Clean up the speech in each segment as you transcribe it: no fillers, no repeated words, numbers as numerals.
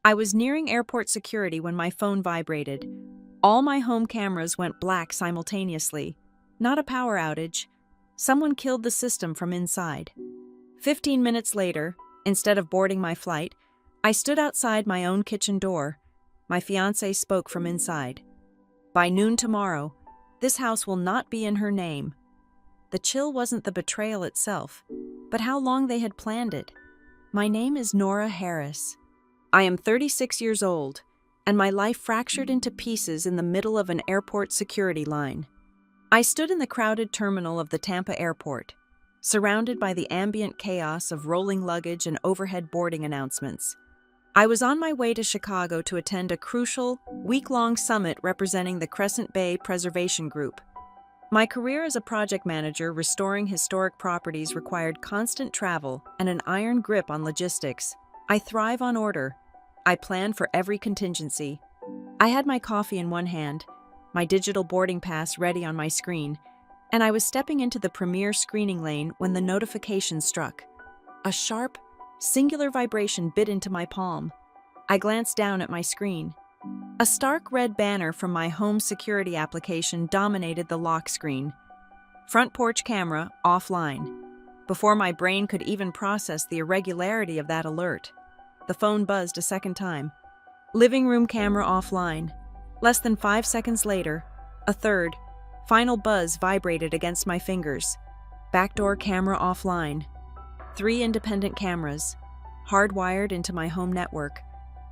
I was nearing airport security when my phone vibrated. All my home cameras went black simultaneously. Not a power outage. Someone killed the system from inside. 15 minutes later, instead of boarding my flight, I stood outside my own kitchen door. My fiancé spoke from inside. By noon tomorrow, this house will not be in her name. The chill wasn't the betrayal itself, but how long they had planned it. My name is Nora Harris. I am 36 years old, and my life fractured into pieces in the middle of an airport security line. I stood in the crowded terminal of the Tampa airport, surrounded by the ambient chaos of rolling luggage and overhead boarding announcements. I was on my way to Chicago to attend a crucial, week-long summit representing the Crescent Bay Preservation Group. My career as a project manager restoring historic properties required constant travel and an iron grip on logistics. I thrive on order. I plan for every contingency. I had my coffee in one hand, my digital boarding pass ready on my screen, and I was stepping into the premier screening lane when the notification struck. A sharp, singular vibration bit into my palm. I glanced down at my screen. A stark red banner from my home security application dominated the lock screen. Front porch camera offline. Before my brain could even process the irregularity of that alert, the phone buzzed a second time. Living room camera offline. Less than 5 seconds later, a third, final buzz vibrated against my fingers. Backdoor camera offline. 3 independent cameras, hardwired into my home network,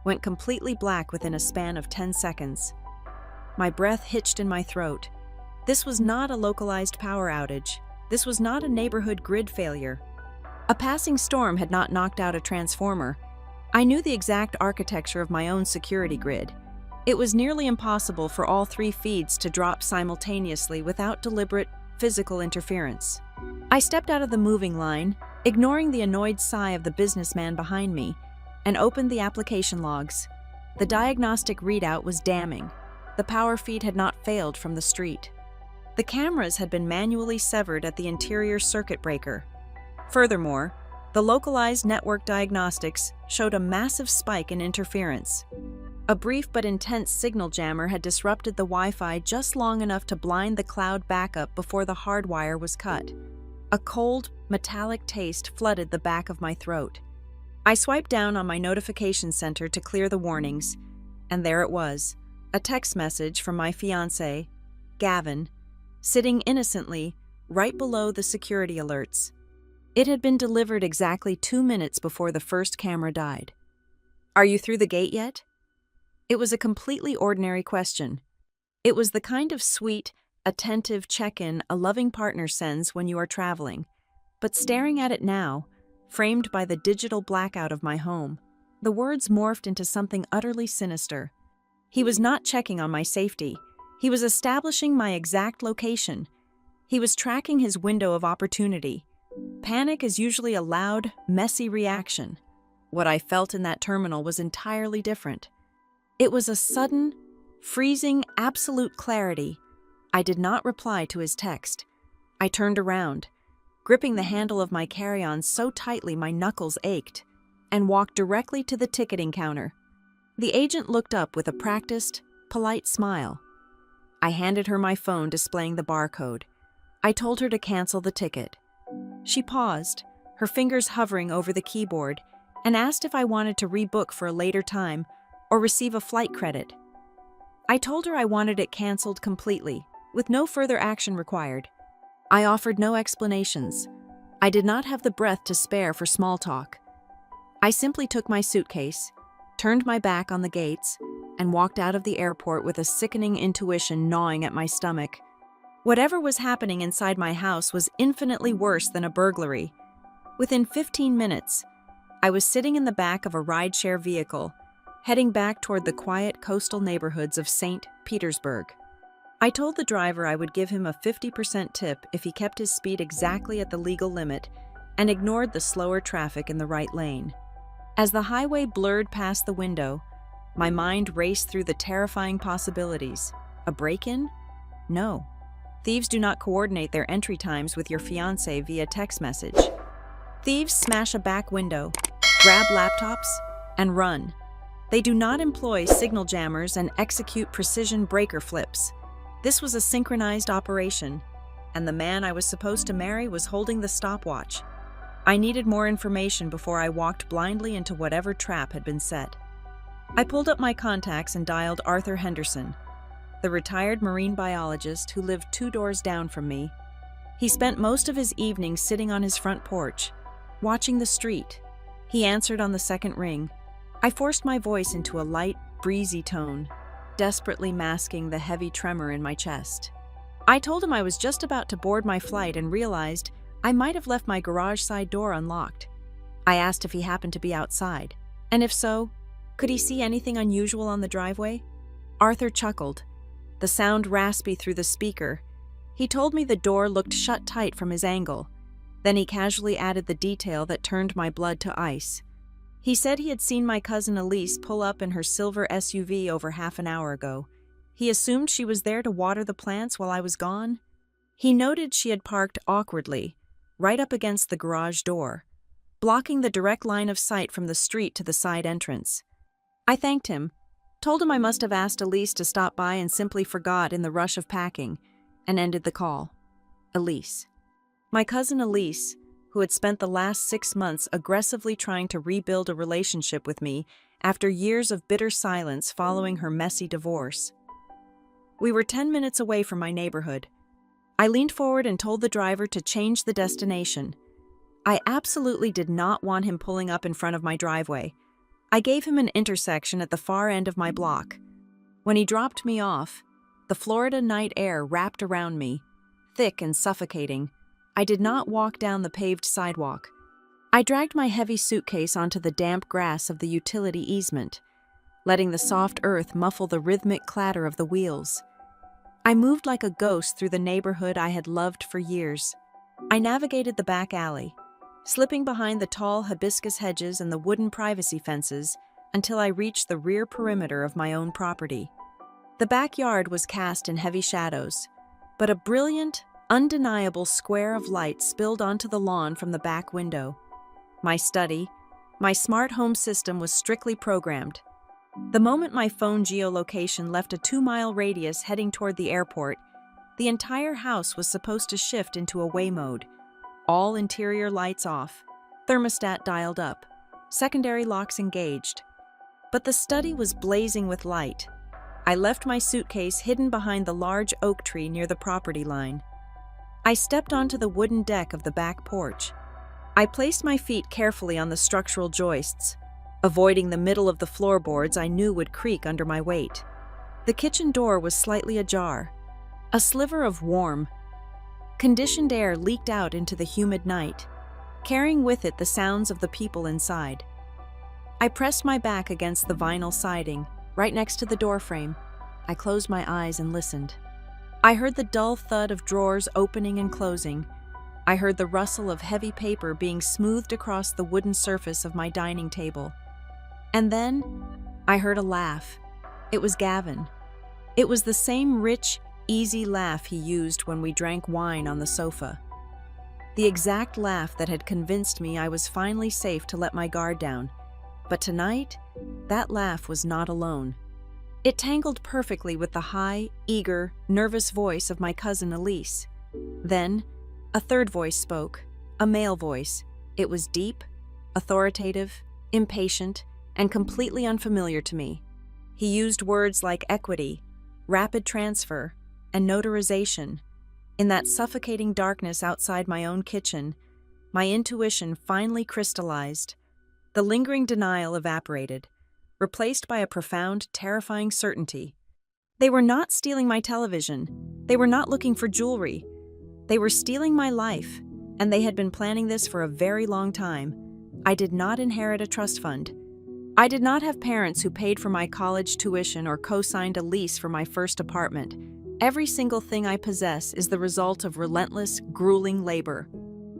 went completely black within a span of 10 seconds. My breath hitched in my throat. This was not a localized power outage. This was not a neighborhood grid failure. A passing storm had not knocked out a transformer. I knew the exact architecture of my own security grid. It was nearly impossible for all 3 feeds to drop simultaneously without deliberate, physical interference. I stepped out of the moving line, ignoring the annoyed sigh of the businessman behind me, and opened the application logs. The diagnostic readout was damning. The power feed had not failed from the street. The cameras had been manually severed at the interior circuit breaker. Furthermore, the localized network diagnostics showed a massive spike in interference. A brief but intense signal jammer had disrupted the Wi-Fi just long enough to blind the cloud backup before the hardwire was cut. A cold, metallic taste flooded the back of my throat. I swiped down on my notification center to clear the warnings, and there it was, a text message from my fiancé, Gavin, sitting innocently right below the security alerts. It had been delivered exactly 2 minutes before the first camera died. "Are you through the gate yet?" It was a completely ordinary question. It was the kind of sweet, attentive check-in a loving partner sends when you are traveling. But staring at it now, framed by the digital blackout of my home, the words morphed into something utterly sinister. He was not checking on my safety. He was establishing my exact location. He was tracking his window of opportunity. Panic is usually a loud, messy reaction. What I felt in that terminal was entirely different. It was a sudden, freezing, absolute clarity. I did not reply to his text. I turned around, gripping the handle of my carry-on so tightly my knuckles ached, and walked directly to the ticketing counter. The agent looked up with a practiced, polite smile. I handed her my phone displaying the barcode. I told her to cancel the ticket. She paused, her fingers hovering over the keyboard, and asked if I wanted to rebook for a later time or receive a flight credit. I told her I wanted it canceled completely, with no further action required. I offered no explanations. I did not have the breath to spare for small talk. I simply took my suitcase, turned my back on the gates, and walked out of the airport with a sickening intuition gnawing at my stomach. Whatever was happening inside my house was infinitely worse than a burglary. Within 15 minutes, I was sitting in the back of a rideshare vehicle, heading back toward the quiet coastal neighborhoods of St. Petersburg. I told the driver I would give him a 50% tip if he kept his speed exactly at the legal limit and ignored the slower traffic in the right lane. As the highway blurred past the window, my mind raced through the terrifying possibilities. A break-in? No. Thieves do not coordinate their entry times with your fiancé via text message. Thieves smash a back window, grab laptops, and run. They do not employ signal jammers and execute precision breaker flips. This was a synchronized operation, and the man I was supposed to marry was holding the stopwatch. I needed more information before I walked blindly into whatever trap had been set. I pulled up my contacts and dialed Arthur Henderson, the retired marine biologist who lived 2 doors down from me. He spent most of his evenings sitting on his front porch, watching the street. He answered on the second ring. I forced my voice into a light, breezy tone, desperately masking the heavy tremor in my chest. I told him I was just about to board my flight and realized I might have left my garage side door unlocked. I asked if he happened to be outside, and if so, could he see anything unusual on the driveway? Arthur chuckled, the sound raspy through the speaker. He told me the door looked shut tight from his angle. Then he casually added the detail that turned my blood to ice. He said he had seen my cousin Elise pull up in her silver SUV over half an hour ago. He assumed she was there to water the plants while I was gone. He noted she had parked awkwardly, right up against the garage door, blocking the direct line of sight from the street to the side entrance. I thanked him, told him I must have asked Elise to stop by and simply forgot in the rush of packing, and ended the call. Elise. My cousin Elise, who had spent the last 6 months aggressively trying to rebuild a relationship with me after years of bitter silence following her messy divorce. We were 10 minutes away from my neighborhood. I leaned forward and told the driver to change the destination. I absolutely did not want him pulling up in front of my driveway. I gave him an intersection at the far end of my block. When he dropped me off, the Florida night air wrapped around me, thick and suffocating. I did not walk down the paved sidewalk. I dragged my heavy suitcase onto the damp grass of the utility easement, letting the soft earth muffle the rhythmic clatter of the wheels. I moved like a ghost through the neighborhood I had loved for years. I navigated the back alley, slipping behind the tall hibiscus hedges and the wooden privacy fences until I reached the rear perimeter of my own property. The backyard was cast in heavy shadows, but a brilliant, undeniable square of light spilled onto the lawn from the back window. My study, my smart home system was strictly programmed. The moment my phone geolocation left a 2-mile radius heading toward the airport, the entire house was supposed to shift into away mode. All interior lights off, thermostat dialed up, secondary locks engaged. But the study was blazing with light. I left my suitcase hidden behind the large oak tree near the property line. I stepped onto the wooden deck of the back porch. I placed my feet carefully on the structural joists, avoiding the middle of the floorboards I knew would creak under my weight. The kitchen door was slightly ajar. A sliver of warm, conditioned air leaked out into the humid night, carrying with it the sounds of the people inside. I pressed my back against the vinyl siding, right next to the doorframe. I closed my eyes and listened. I heard the dull thud of drawers opening and closing. I heard the rustle of heavy paper being smoothed across the wooden surface of my dining table. And then, I heard a laugh. It was Gavin. It was the same rich, easy laugh he used when we drank wine on the sofa. The exact laugh that had convinced me I was finally safe to let my guard down. But tonight, that laugh was not alone. It tangled perfectly with the high, eager, nervous voice of my cousin Elise. Then, a third voice spoke, a male voice. It was deep, authoritative, impatient, and completely unfamiliar to me. He used words like equity, rapid transfer, and notarization. In that suffocating darkness outside my own kitchen, my intuition finally crystallized. The lingering denial evaporated, replaced by a profound, terrifying certainty. They were not stealing my television. They were not looking for jewelry. They were stealing my life, and they had been planning this for a very long time. I did not inherit a trust fund. I did not have parents who paid for my college tuition or co-signed a lease for my first apartment. Every single thing I possess is the result of relentless, grueling labor.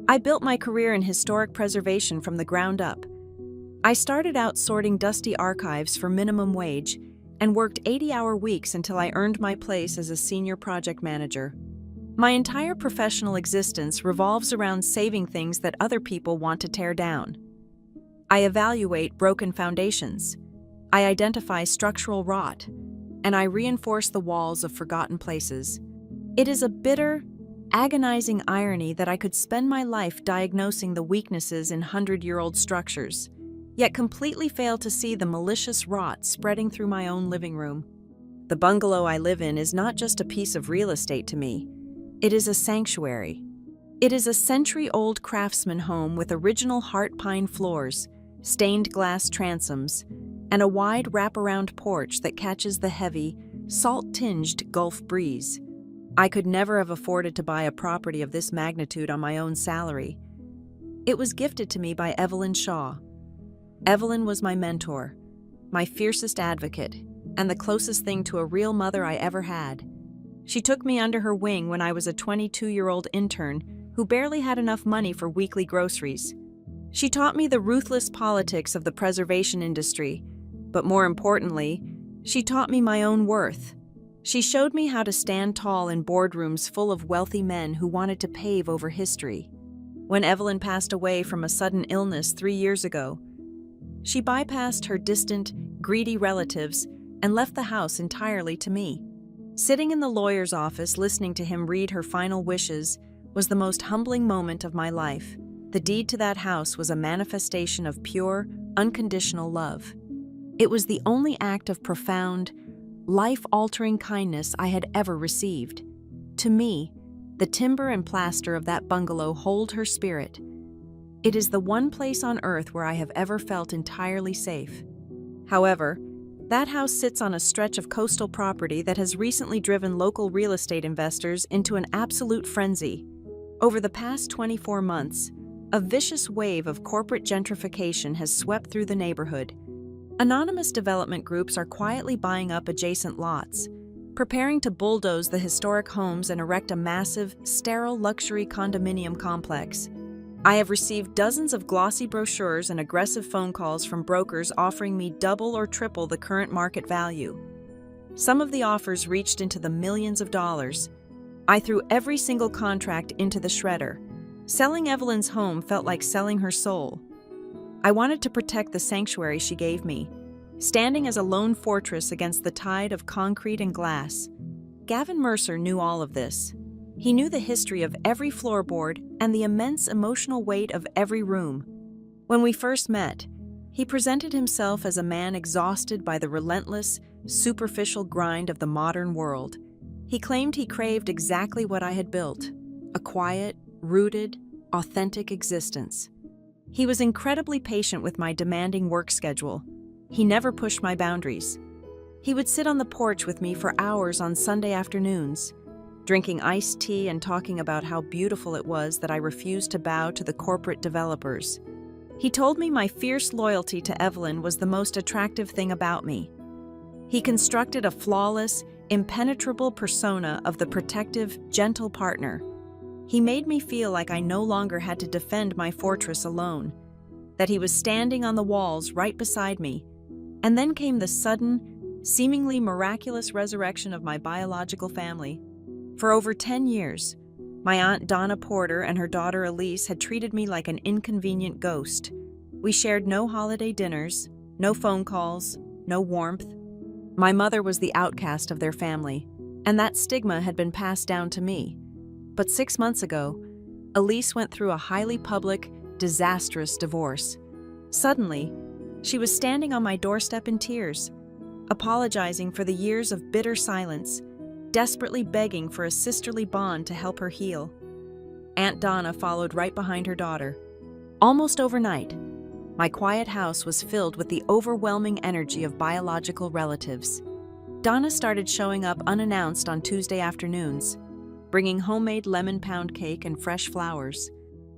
I built my career in historic preservation from the ground up. I started out sorting dusty archives for minimum wage and worked 80-hour weeks until I earned my place as a senior project manager. My entire professional existence revolves around saving things that other people want to tear down. I evaluate broken foundations. I identify structural rot, and I reinforce the walls of forgotten places. It is a bitter, agonizing irony that I could spend my life diagnosing the weaknesses in 100-year-old structures, yet completely fail to see the malicious rot spreading through my own living room. The bungalow I live in is not just a piece of real estate to me. It is a sanctuary. It is a century-old craftsman home with original heart pine floors, stained glass transoms, and a wide wraparound porch that catches the heavy, salt-tinged Gulf breeze. I could never have afforded to buy a property of this magnitude on my own salary. It was gifted to me by Evelyn Shaw. Evelyn was my mentor, my fiercest advocate, and the closest thing to a real mother I ever had. She took me under her wing when I was a 22-year-old intern who barely had enough money for weekly groceries. She taught me the ruthless politics of the preservation industry, but more importantly, she taught me my own worth. She showed me how to stand tall in boardrooms full of wealthy men who wanted to pave over history. When Evelyn passed away from a sudden illness 3 years ago, she bypassed her distant, greedy relatives and left the house entirely to me. Sitting in the lawyer's office listening to him read her final wishes was the most humbling moment of my life. The deed to that house was a manifestation of pure, unconditional love. It was the only act of profound, life-altering kindness I had ever received. To me, the timber and plaster of that bungalow hold her spirit. It is the one place on earth where I have ever felt entirely safe. However, that house sits on a stretch of coastal property that has recently driven local real estate investors into an absolute frenzy. Over the past 24 months, a vicious wave of corporate gentrification has swept through the neighborhood. Anonymous development groups are quietly buying up adjacent lots, preparing to bulldoze the historic homes and erect a massive, sterile luxury condominium complex. I have received dozens of glossy brochures and aggressive phone calls from brokers offering me double or triple the current market value. Some of the offers reached into the millions of dollars. I threw every single contract into the shredder. Selling Evelyn's home felt like selling her soul. I wanted to protect the sanctuary she gave me, standing as a lone fortress against the tide of concrete and glass. Gavin Mercer knew all of this. He knew the history of every floorboard and the immense emotional weight of every room. When we first met, he presented himself as a man exhausted by the relentless, superficial grind of the modern world. He claimed he craved exactly what I had built, a quiet, rooted, authentic existence. He was incredibly patient with my demanding work schedule. He never pushed my boundaries. He would sit on the porch with me for hours on Sunday afternoons, drinking iced tea and talking about how beautiful it was that I refused to bow to the corporate developers. He told me my fierce loyalty to Evelyn was the most attractive thing about me. He constructed a flawless, impenetrable persona of the protective, gentle partner. He made me feel like I no longer had to defend my fortress alone, that he was standing on the walls right beside me. And then came the sudden, seemingly miraculous resurrection of my biological family. For over 10 years, my Aunt Donna Porter and her daughter Elise had treated me like an inconvenient ghost. We shared no holiday dinners, no phone calls, no warmth. My mother was the outcast of their family, and that stigma had been passed down to me. But 6 months ago, Elise went through a highly public, disastrous divorce. Suddenly, she was standing on my doorstep in tears, apologizing for the years of bitter silence, desperately begging for a sisterly bond to help her heal. Aunt Donna followed right behind her daughter. Almost overnight, my quiet house was filled with the overwhelming energy of biological relatives. Donna started showing up unannounced on Tuesday afternoons, bringing homemade lemon pound cake and fresh flowers.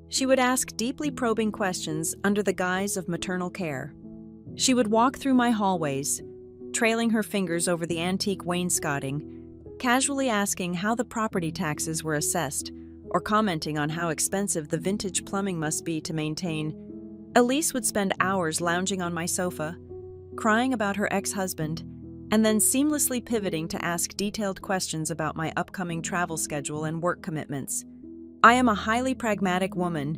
She would ask deeply probing questions under the guise of maternal care. She would walk through my hallways, trailing her fingers over the antique wainscoting, casually asking how the property taxes were assessed, or commenting on how expensive the vintage plumbing must be to maintain. Elise would spend hours lounging on my sofa, crying about her ex-husband, and then seamlessly pivoting to ask detailed questions about my upcoming travel schedule and work commitments. I am a highly pragmatic woman,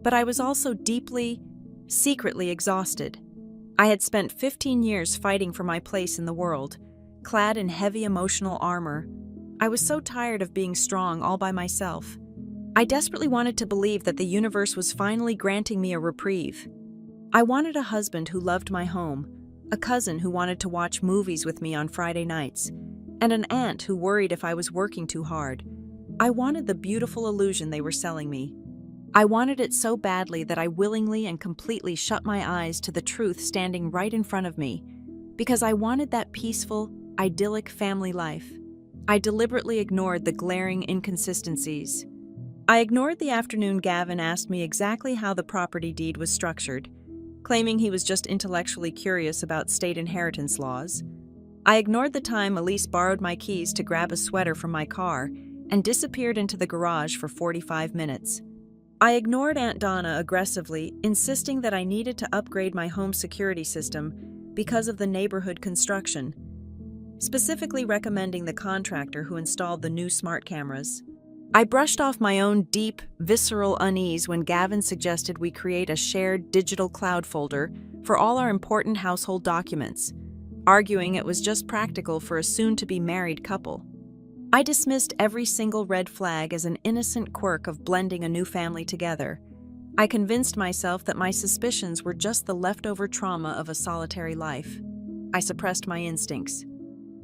but I was also deeply, secretly exhausted. I had spent 15 years fighting for my place in the world, clad in heavy emotional armor. I was so tired of being strong all by myself. I desperately wanted to believe that the universe was finally granting me a reprieve. I wanted a husband who loved my home, a cousin who wanted to watch movies with me on Friday nights, and an aunt who worried if I was working too hard. I wanted the beautiful illusion they were selling me. I wanted it so badly that I willingly and completely shut my eyes to the truth standing right in front of me, because I wanted that peaceful, idyllic family life. I deliberately ignored the glaring inconsistencies. I ignored the afternoon Gavin asked me exactly how the property deed was structured, claiming he was just intellectually curious about state inheritance laws. I ignored the time Elise borrowed my keys to grab a sweater from my car and disappeared into the garage for 45 minutes. I ignored Aunt Donna aggressively, insisting that I needed to upgrade my home security system because of the neighborhood construction, specifically recommending the contractor who installed the new smart cameras. I brushed off my own deep, visceral unease when Gavin suggested we create a shared digital cloud folder for all our important household documents, arguing it was just practical for a soon-to-be married couple. I dismissed every single red flag as an innocent quirk of blending a new family together. I convinced myself that my suspicions were just the leftover trauma of a solitary life. I suppressed my instincts.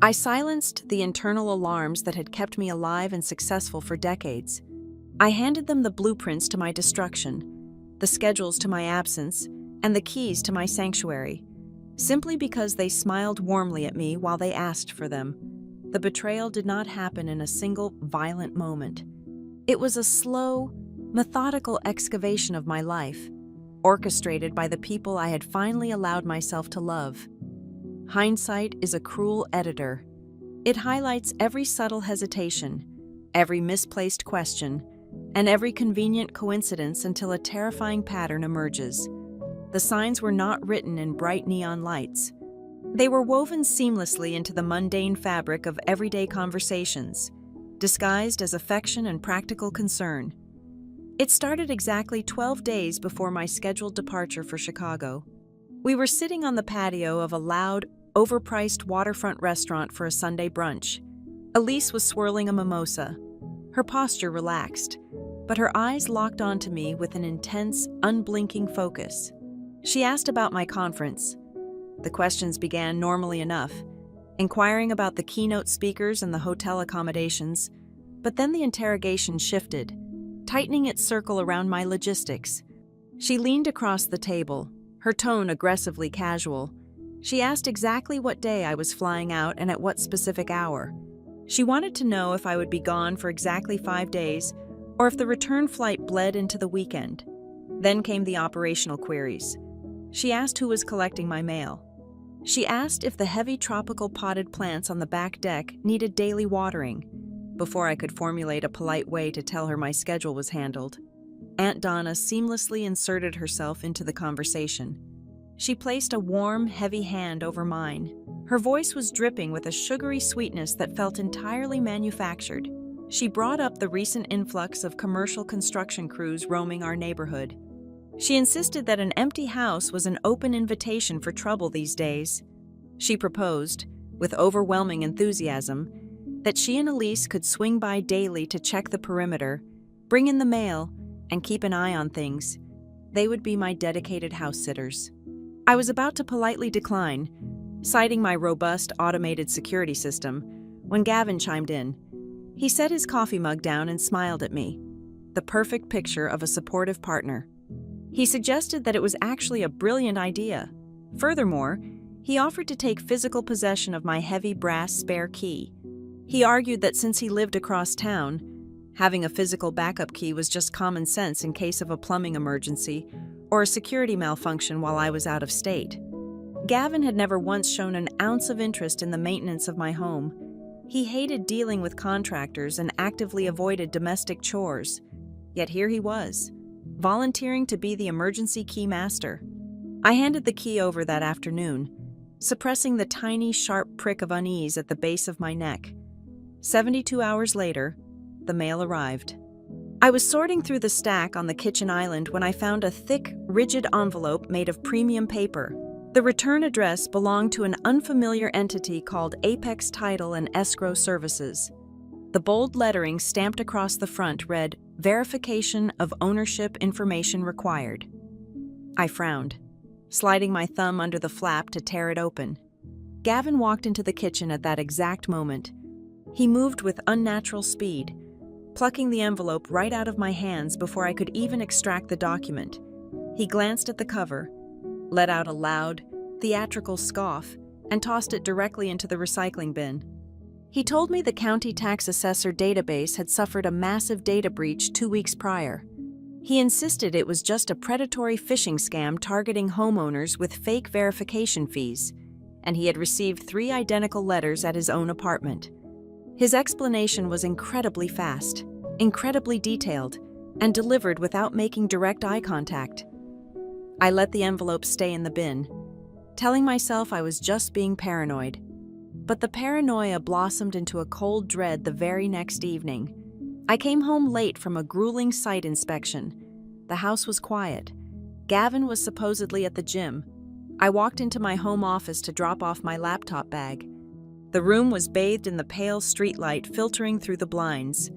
I silenced the internal alarms that had kept me alive and successful for decades. I handed them the blueprints to my destruction, the schedules to my absence, and the keys to my sanctuary, simply because they smiled warmly at me while they asked for them. The betrayal did not happen in a single violent moment. It was a slow, methodical excavation of my life, orchestrated by the people I had finally allowed myself to love. Hindsight is a cruel editor. It highlights every subtle hesitation, every misplaced question, and every convenient coincidence until a terrifying pattern emerges. The signs were not written in bright neon lights. They were woven seamlessly into the mundane fabric of everyday conversations, disguised as affection and practical concern. It started exactly 12 days before my scheduled departure for Chicago. We were sitting on the patio of a loud, overpriced waterfront restaurant for a Sunday brunch. Elise was swirling a mimosa. Her posture relaxed, but her eyes locked onto me with an intense, unblinking focus. She asked about my conference. The questions began normally enough, inquiring about the keynote speakers and the hotel accommodations, but then the interrogation shifted, tightening its circle around my logistics. She leaned across the table, her tone aggressively casual. She asked exactly what day I was flying out and at what specific hour. She wanted to know if I would be gone for exactly 5 days or if the return flight bled into the weekend. Then came the operational queries. She asked who was collecting my mail. She asked if the heavy tropical potted plants on the back deck needed daily watering, before I could formulate a polite way to tell her my schedule was handled. Aunt Donna seamlessly inserted herself into the conversation. She placed a warm, heavy hand over mine. Her voice was dripping with a sugary sweetness that felt entirely manufactured. She brought up the recent influx of commercial construction crews roaming our neighborhood. She insisted that an empty house was an open invitation for trouble these days. She proposed, with overwhelming enthusiasm, that she and Elise could swing by daily to check the perimeter, bring in the mail, and keep an eye on things. They would be my dedicated house sitters. I was about to politely decline, citing my robust automated security system, when Gavin chimed in. He set his coffee mug down and smiled at me, the perfect picture of a supportive partner. He suggested that it was actually a brilliant idea. Furthermore, he offered to take physical possession of my heavy brass spare key. He argued that since he lived across town, having a physical backup key was just common sense in case of a plumbing emergency or a security malfunction while I was out of state. Gavin had never once shown an ounce of interest in the maintenance of my home. He hated dealing with contractors and actively avoided domestic chores. Yet here he was, volunteering to be the emergency key master. I handed the key over that afternoon, suppressing the tiny, sharp prick of unease at the base of my neck. 72 hours later, the mail arrived. I was sorting through the stack on the kitchen island when I found a thick, rigid envelope made of premium paper. The return address belonged to an unfamiliar entity called Apex Title and Escrow Services. The bold lettering stamped across the front read, "Verification of ownership information required." I frowned, sliding my thumb under the flap to tear it open. Gavin walked into the kitchen at that exact moment. He moved with unnatural speed, plucking the envelope right out of my hands before I could even extract the document. He glanced at the cover, let out a loud, theatrical scoff, and tossed it directly into the recycling bin. He told me the county tax assessor database had suffered a massive data breach 2 weeks prior. He insisted it was just a predatory phishing scam targeting homeowners with fake verification fees, and he had received 3 identical letters at his own apartment. His explanation was incredibly fast, incredibly detailed, and delivered without making direct eye contact. I let the envelope stay in the bin, telling myself I was just being paranoid. But the paranoia blossomed into a cold dread the very next evening. I came home late from a grueling site inspection. The house was quiet. Gavin was supposedly at the gym. I walked into my home office to drop off my laptop bag. The room was bathed in the pale streetlight filtering through the blinds.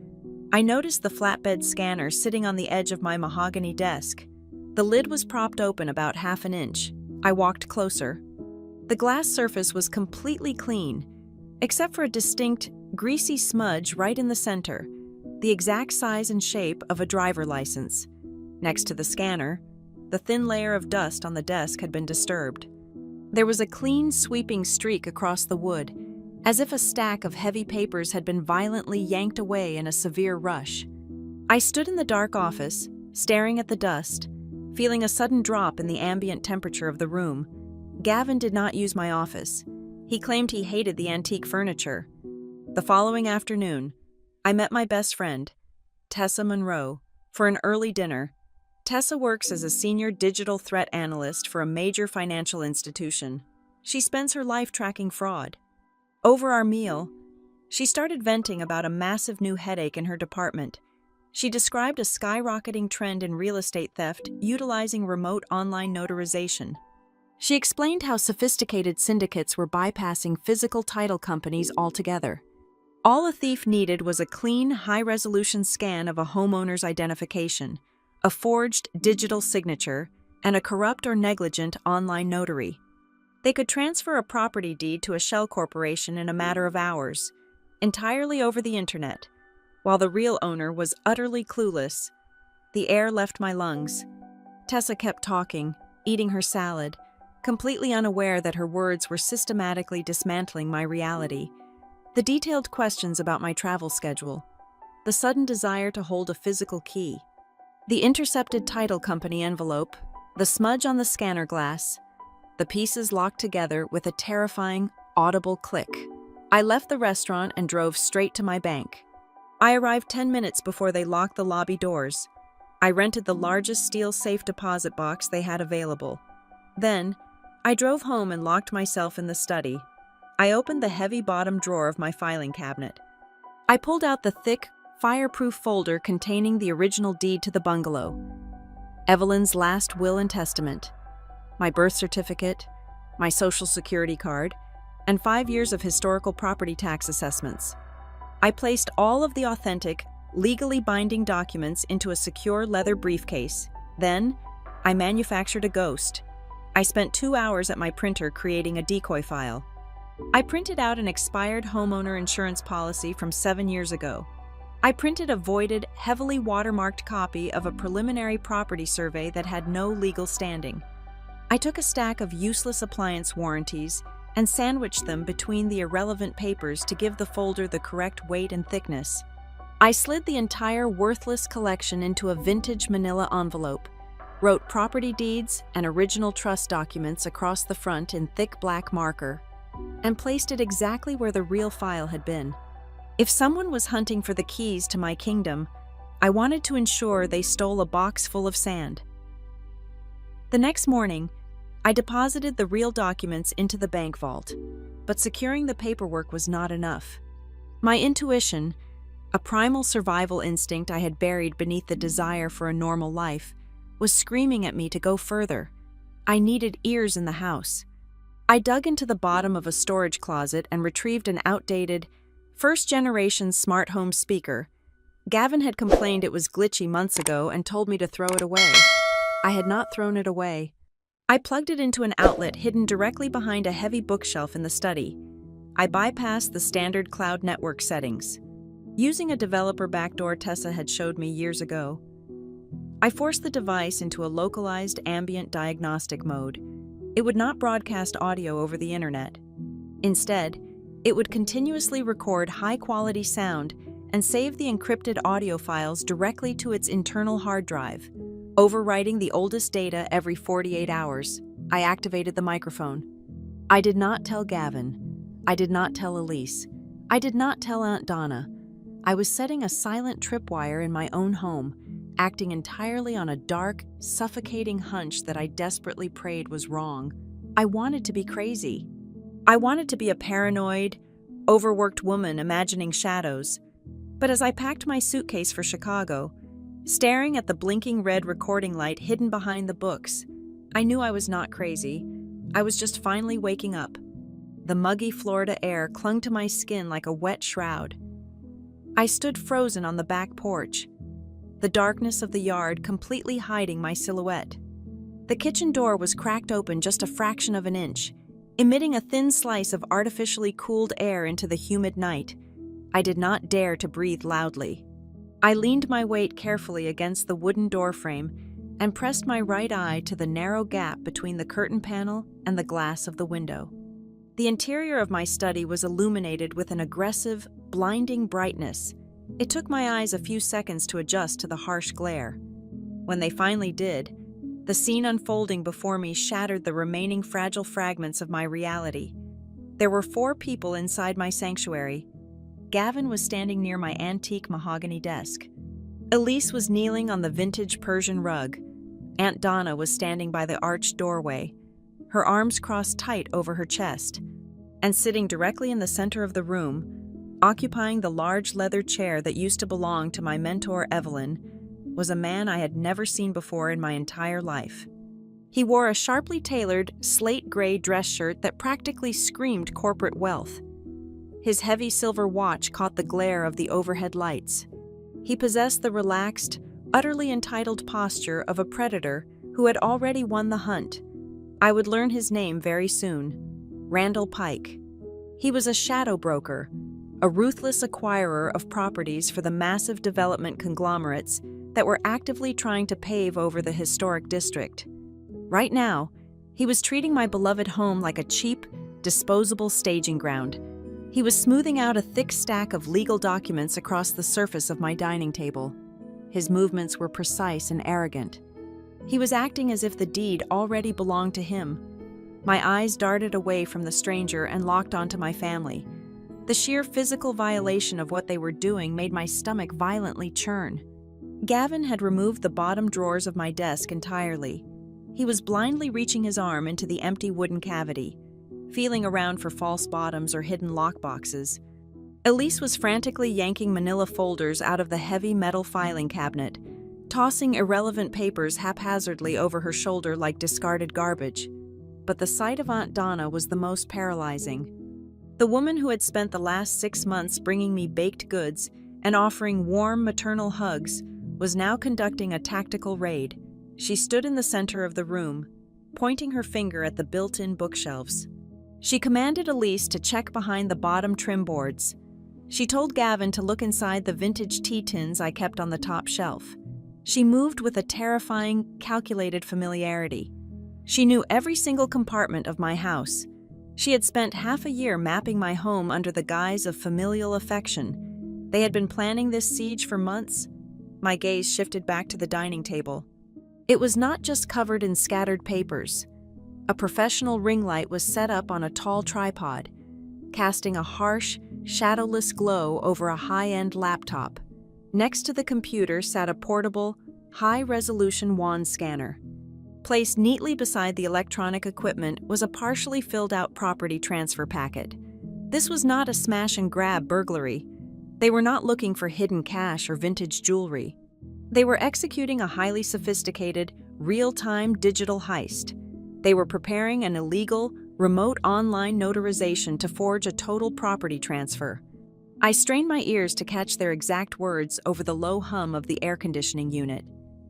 I noticed the flatbed scanner sitting on the edge of my mahogany desk. The lid was propped open about half an inch. I walked closer. The glass surface was completely clean, except for a distinct, greasy smudge right in the center, the exact size and shape of a driver license. Next to the scanner, the thin layer of dust on the desk had been disturbed. There was a clean, sweeping streak across the wood, as if a stack of heavy papers had been violently yanked away in a severe rush. I stood in the dark office, staring at the dust, feeling a sudden drop in the ambient temperature of the room. Gavin did not use my office. He claimed he hated the antique furniture. The following afternoon, I met my best friend, Tessa Monroe, for an early dinner. Tessa works as a senior digital threat analyst for a major financial institution. She spends her life tracking fraud. Over our meal, she started venting about a massive new headache in her department. She described a skyrocketing trend in real estate theft utilizing remote online notarization. She explained how sophisticated syndicates were bypassing physical title companies altogether. All a thief needed was a clean, high-resolution scan of a homeowner's identification, a forged digital signature, and a corrupt or negligent online notary. They could transfer a property deed to a shell corporation in a matter of hours, entirely over the internet, while the real owner was utterly clueless. The air left my lungs. Tessa kept talking, eating her salad, completely unaware that her words were systematically dismantling my reality. The detailed questions about my travel schedule, the sudden desire to hold a physical key, the intercepted title company envelope, the smudge on the scanner glass, the pieces locked together with a terrifying, audible click. I left the restaurant and drove straight to my bank. I arrived 10 minutes before they locked the lobby doors. I rented the largest steel safe deposit box they had available. Then, I drove home and locked myself in the study. I opened the heavy bottom drawer of my filing cabinet. I pulled out the thick, fireproof folder containing the original deed to the bungalow, Evelyn's last will and testament, my birth certificate, my social security card, and 5 years of historical property tax assessments. I placed all of the authentic, legally binding documents into a secure leather briefcase. Then, I manufactured a ghost. I spent 2 hours at my printer creating a decoy file. I printed out an expired homeowner insurance policy from 7 years ago. I printed a voided, heavily watermarked copy of a preliminary property survey that had no legal standing. I took a stack of useless appliance warranties and sandwiched them between the irrelevant papers to give the folder the correct weight and thickness. I slid the entire worthless collection into a vintage manila envelope, wrote property deeds and original trust documents across the front in thick black marker, and placed it exactly where the real file had been. If someone was hunting for the keys to my kingdom, I wanted to ensure they stole a box full of sand. The next morning, I deposited the real documents into the bank vault, but securing the paperwork was not enough. My intuition, a primal survival instinct I had buried beneath the desire for a normal life, was screaming at me to go further. I needed ears in the house. I dug into the bottom of a storage closet and retrieved an outdated, first-generation smart home speaker. Gavin had complained it was glitchy months ago and told me to throw it away. I had not thrown it away. I plugged it into an outlet hidden directly behind a heavy bookshelf in the study. I bypassed the standard cloud network settings, using a developer backdoor Tessa had showed me years ago. I forced the device into a localized ambient diagnostic mode. It would not broadcast audio over the internet. Instead, it would continuously record high-quality sound and save the encrypted audio files directly to its internal hard drive, overwriting the oldest data every 48 hours. I activated the microphone. I did not tell Gavin. I did not tell Elise. I did not tell Aunt Donna. I was setting a silent tripwire in my own home, acting entirely on a dark, suffocating hunch that I desperately prayed was wrong. I wanted to be crazy. I wanted to be a paranoid, overworked woman imagining shadows. But as I packed my suitcase for Chicago, staring at the blinking red recording light hidden behind the books, I knew I was not crazy. I was just finally waking up. The muggy Florida air clung to my skin like a wet shroud. I stood frozen on the back porch, the darkness of the yard completely hiding my silhouette. The kitchen door was cracked open just a fraction of an inch, emitting a thin slice of artificially cooled air into the humid night. I did not dare to breathe loudly. I leaned my weight carefully against the wooden doorframe and pressed my right eye to the narrow gap between the curtain panel and the glass of the window. The interior of my study was illuminated with an aggressive, blinding brightness. It took my eyes a few seconds to adjust to the harsh glare. When they finally did, the scene unfolding before me shattered the remaining fragile fragments of my reality. There were 4 people inside my sanctuary. Gavin was standing near my antique mahogany desk. Elise was kneeling on the vintage Persian rug. Aunt Donna was standing by the arched doorway, her arms crossed tight over her chest. And sitting directly in the center of the room, occupying the large leather chair that used to belong to my mentor Evelyn, was a man I had never seen before in my entire life. He wore a sharply tailored, slate-gray dress shirt that practically screamed corporate wealth. His heavy silver watch caught the glare of the overhead lights. He possessed the relaxed, utterly entitled posture of a predator who had already won the hunt. I would learn his name very soon: Randall Pike. He was a shadow broker, a ruthless acquirer of properties for the massive development conglomerates that were actively trying to pave over the historic district. Right now, he was treating my beloved home like a cheap, disposable staging ground. He was smoothing out a thick stack of legal documents across the surface of my dining table. His movements were precise and arrogant. He was acting as if the deed already belonged to him. My eyes darted away from the stranger and locked onto my family. The sheer physical violation of what they were doing made my stomach violently churn. Gavin had removed the bottom drawers of my desk entirely. He was blindly reaching his arm into the empty wooden cavity, feeling around for false bottoms or hidden lockboxes. Elise was frantically yanking manila folders out of the heavy metal filing cabinet, tossing irrelevant papers haphazardly over her shoulder like discarded garbage. But the sight of Aunt Donna was the most paralyzing. The woman who had spent the last 6 months bringing me baked goods and offering warm maternal hugs was now conducting a tactical raid. She stood in the center of the room, pointing her finger at the built-in bookshelves. She commanded Elise to check behind the bottom trim boards. She told Gavin to look inside the vintage tea tins I kept on the top shelf. She moved with a terrifying, calculated familiarity. She knew every single compartment of my house. She had spent half a year mapping my home under the guise of familial affection. They had been planning this siege for months. My gaze shifted back to the dining table. It was not just covered in scattered papers. A professional ring light was set up on a tall tripod, casting a harsh, shadowless glow over a high-end laptop. Next to the computer sat a portable, high-resolution wand scanner. Placed neatly beside the electronic equipment was a partially filled-out property transfer packet. This was not a smash-and-grab burglary. They were not looking for hidden cash or vintage jewelry. They were executing a highly sophisticated, real-time digital heist. They were preparing an illegal, remote online notarization to forge a total property transfer. I strained my ears to catch their exact words over the low hum of the air conditioning unit.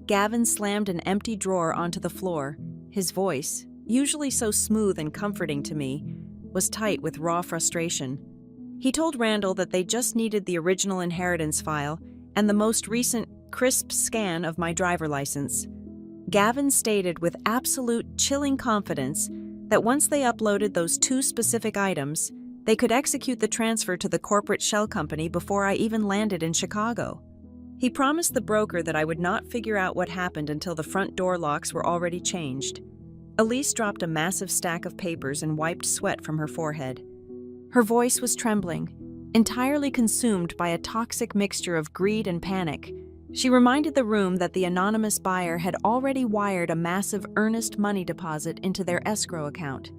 Gavin slammed an empty drawer onto the floor. His voice, usually so smooth and comforting to me, was tight with raw frustration. He told Randall that they just needed the original inheritance file and the most recent, crisp scan of my driver license. Gavin stated with absolute, chilling confidence that once they uploaded those two specific items, they could execute the transfer to the corporate shell company before I even landed in Chicago. He promised the broker that I would not figure out what happened until the front door locks were already changed. Elise dropped a massive stack of papers and wiped sweat from her forehead. Her voice was trembling, entirely consumed by a toxic mixture of greed and panic. She reminded the room that the anonymous buyer had already wired a massive earnest money deposit into their escrow account.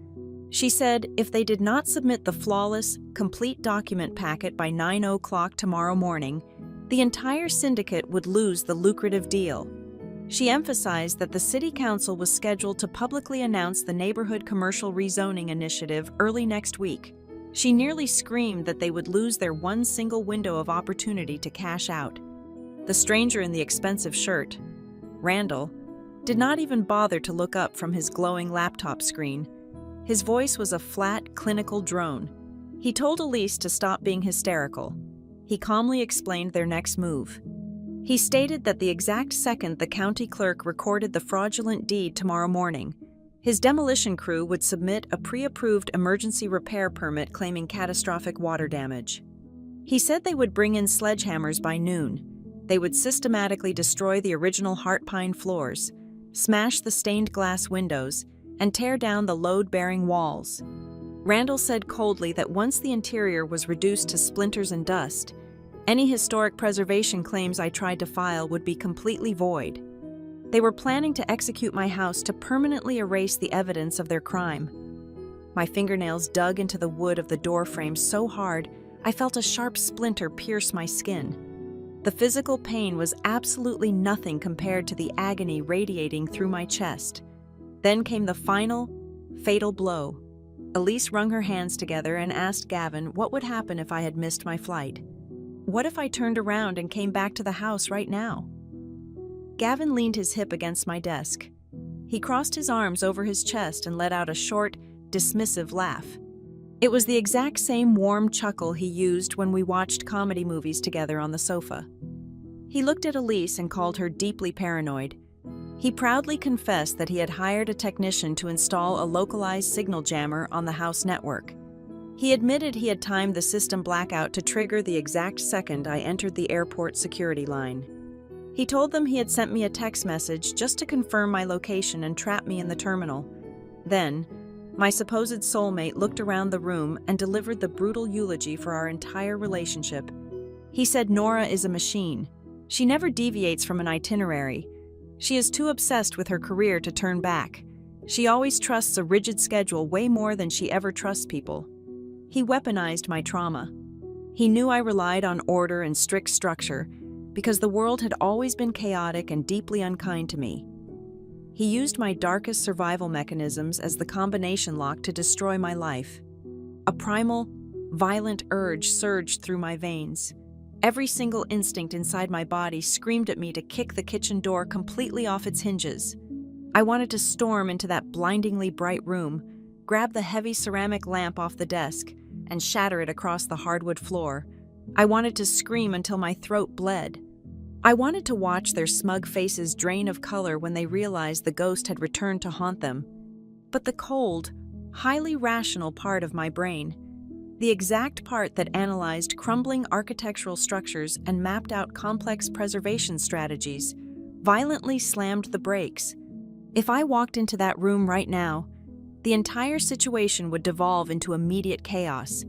She said if they did not submit the flawless, complete document packet by 9 o'clock tomorrow morning, the entire syndicate would lose the lucrative deal. She emphasized that the City Council was scheduled to publicly announce the Neighborhood Commercial Rezoning Initiative early next week. She nearly screamed that they would lose their one single window of opportunity to cash out. The stranger in the expensive shirt, Randall, did not even bother to look up from his glowing laptop screen. His voice was a flat, clinical drone. He told Elise to stop being hysterical. He calmly explained their next move. He stated that the exact second the county clerk recorded the fraudulent deed tomorrow morning, his demolition crew would submit a pre-approved emergency repair permit claiming catastrophic water damage. He said they would bring in sledgehammers by noon. They would systematically destroy the original heart pine floors, smash the stained glass windows, and tear down the load-bearing walls. Randall said coldly that once the interior was reduced to splinters and dust, any historic preservation claims I tried to file would be completely void. They were planning to execute my house to permanently erase the evidence of their crime. My fingernails dug into the wood of the door frame so hard, I felt a sharp splinter pierce my skin. The physical pain was absolutely nothing compared to the agony radiating through my chest. Then came the final, fatal blow. Elise wrung her hands together and asked Gavin what would happen if I had missed my flight. What if I turned around and came back to the house right now? Gavin leaned his hip against my desk. He crossed his arms over his chest and let out a short, dismissive laugh. It was the exact same warm chuckle he used when we watched comedy movies together on the sofa. He looked at Elise and called her deeply paranoid. He proudly confessed that he had hired a technician to install a localized signal jammer on the house network. He admitted he had timed the system blackout to trigger the exact second I entered the airport security line. He told them he had sent me a text message just to confirm my location and trap me in the terminal. Then, my supposed soulmate looked around the room and delivered the brutal eulogy for our entire relationship. He said Nora is a machine. She never deviates from an itinerary. She is too obsessed with her career to turn back. She always trusts a rigid schedule way more than she ever trusts people. He weaponized my trauma. He knew I relied on order and strict structure because the world had always been chaotic and deeply unkind to me. He used my darkest survival mechanisms as the combination lock to destroy my life. A primal, violent urge surged through my veins. Every single instinct inside my body screamed at me to kick the kitchen door completely off its hinges. I wanted to storm into that blindingly bright room, grab the heavy ceramic lamp off the desk, and shatter it across the hardwood floor. I wanted to scream until my throat bled. I wanted to watch their smug faces drain of color when they realized the ghost had returned to haunt them. But the cold, highly rational part of my brain, the exact part that analyzed crumbling architectural structures and mapped out complex preservation strategies, violently slammed the brakes. If I walked into that room right now, the entire situation would devolve into immediate chaos.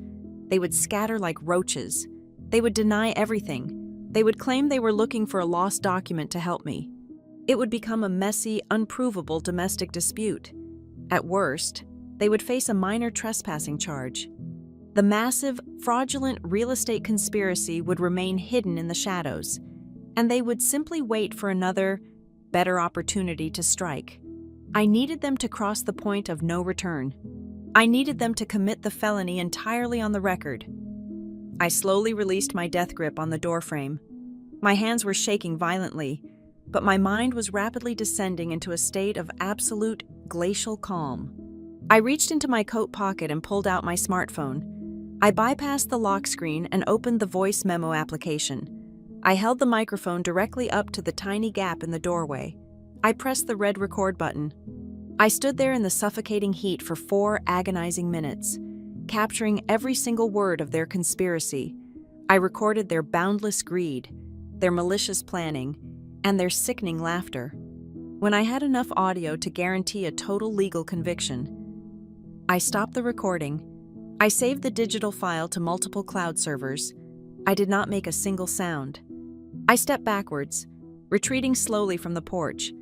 They would scatter like roaches. They would deny everything. They would claim they were looking for a lost document to help me. It would become a messy, unprovable domestic dispute. At worst, they would face a minor trespassing charge. The massive, fraudulent real estate conspiracy would remain hidden in the shadows, and they would simply wait for another, better opportunity to strike. I needed them to cross the point of no return. I needed them to commit the felony entirely on the record. I slowly released my death grip on the doorframe. My hands were shaking violently, but my mind was rapidly descending into a state of absolute glacial calm. I reached into my coat pocket and pulled out my smartphone. I bypassed the lock screen and opened the voice memo application. I held the microphone directly up to the tiny gap in the doorway. I pressed the red record button. I stood there in the suffocating heat for 4 agonizing minutes, capturing every single word of their conspiracy. I recorded their boundless greed, their malicious planning, and their sickening laughter. When I had enough audio to guarantee a total legal conviction, I stopped the recording. I saved the digital file to multiple cloud servers. I did not make a single sound. I stepped backwards, retreating slowly from the porch,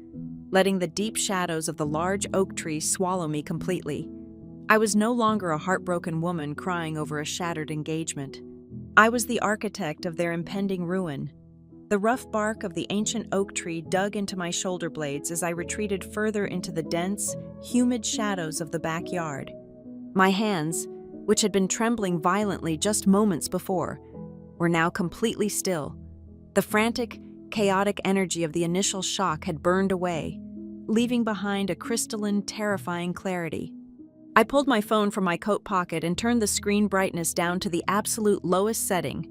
letting the deep shadows of the large oak tree swallow me completely. I was no longer a heartbroken woman crying over a shattered engagement. I was the architect of their impending ruin. The rough bark of the ancient oak tree dug into my shoulder blades as I retreated further into the dense, humid shadows of the backyard. My hands, which had been trembling violently just moments before, were now completely still. The frantic, chaotic energy of the initial shock had burned away, leaving behind a crystalline, terrifying clarity. I pulled my phone from my coat pocket and turned the screen brightness down to the absolute lowest setting.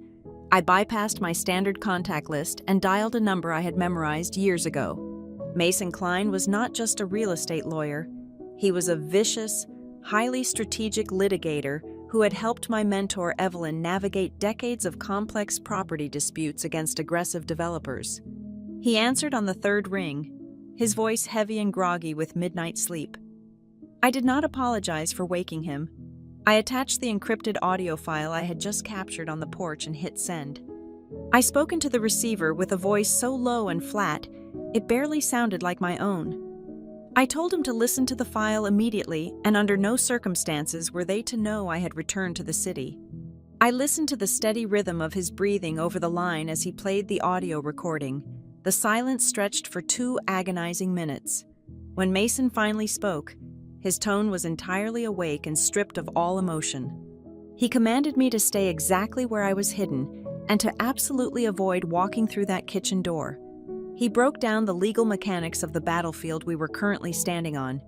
I bypassed my standard contact list and dialed a number I had memorized years ago. Mason Klein was not just a real estate lawyer. He was a vicious, highly strategic litigator who had helped my mentor Evelyn navigate decades of complex property disputes against aggressive developers. He answered on the third ring, his voice heavy and groggy with midnight sleep. I did not apologize for waking him. I attached the encrypted audio file I had just captured on the porch and hit send. I spoke into the receiver with a voice so low and flat, it barely sounded like my own. I told him to listen to the file immediately, and under no circumstances were they to know I had returned to the city. I listened to the steady rhythm of his breathing over the line as he played the audio recording. The silence stretched for 2 agonizing minutes. When Mason finally spoke, his tone was entirely awake and stripped of all emotion. He commanded me to stay exactly where I was hidden and to absolutely avoid walking through that kitchen door. He broke down the legal mechanics of the battlefield we were currently standing on.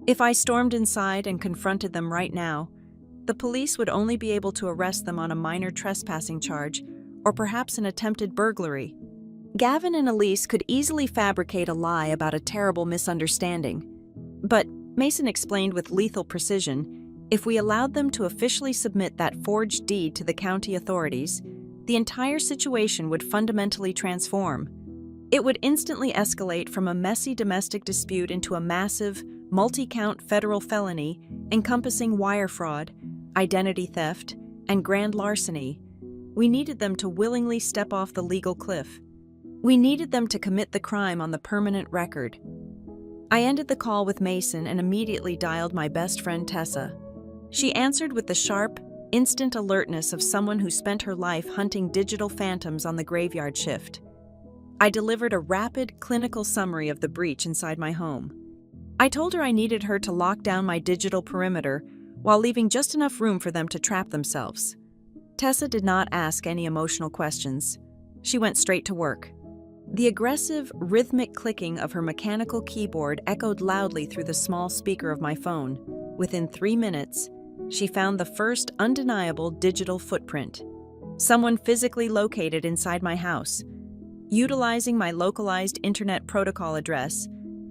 If I stormed inside and confronted them right now, the police would only be able to arrest them on a minor trespassing charge or perhaps an attempted burglary. Gavin and Elise could easily fabricate a lie about a terrible misunderstanding. But Mason explained with lethal precision, if we allowed them to officially submit that forged deed to the county authorities, the entire situation would fundamentally transform. It would instantly escalate from a messy domestic dispute into a massive, multi-count federal felony encompassing wire fraud, identity theft, and grand larceny. We needed them to willingly step off the legal cliff. We needed them to commit the crime on the permanent record. I ended the call with Mason and immediately dialed my best friend Tessa. She answered with the sharp, instant alertness of someone who spent her life hunting digital phantoms on the graveyard shift. I delivered a rapid, clinical summary of the breach inside my home. I told her I needed her to lock down my digital perimeter while leaving just enough room for them to trap themselves. Tessa did not ask any emotional questions. She went straight to work. The aggressive, rhythmic clicking of her mechanical keyboard echoed loudly through the small speaker of my phone. Within 3 minutes, she found the first undeniable digital footprint. Someone physically located inside my house, utilizing my localized internet protocol address,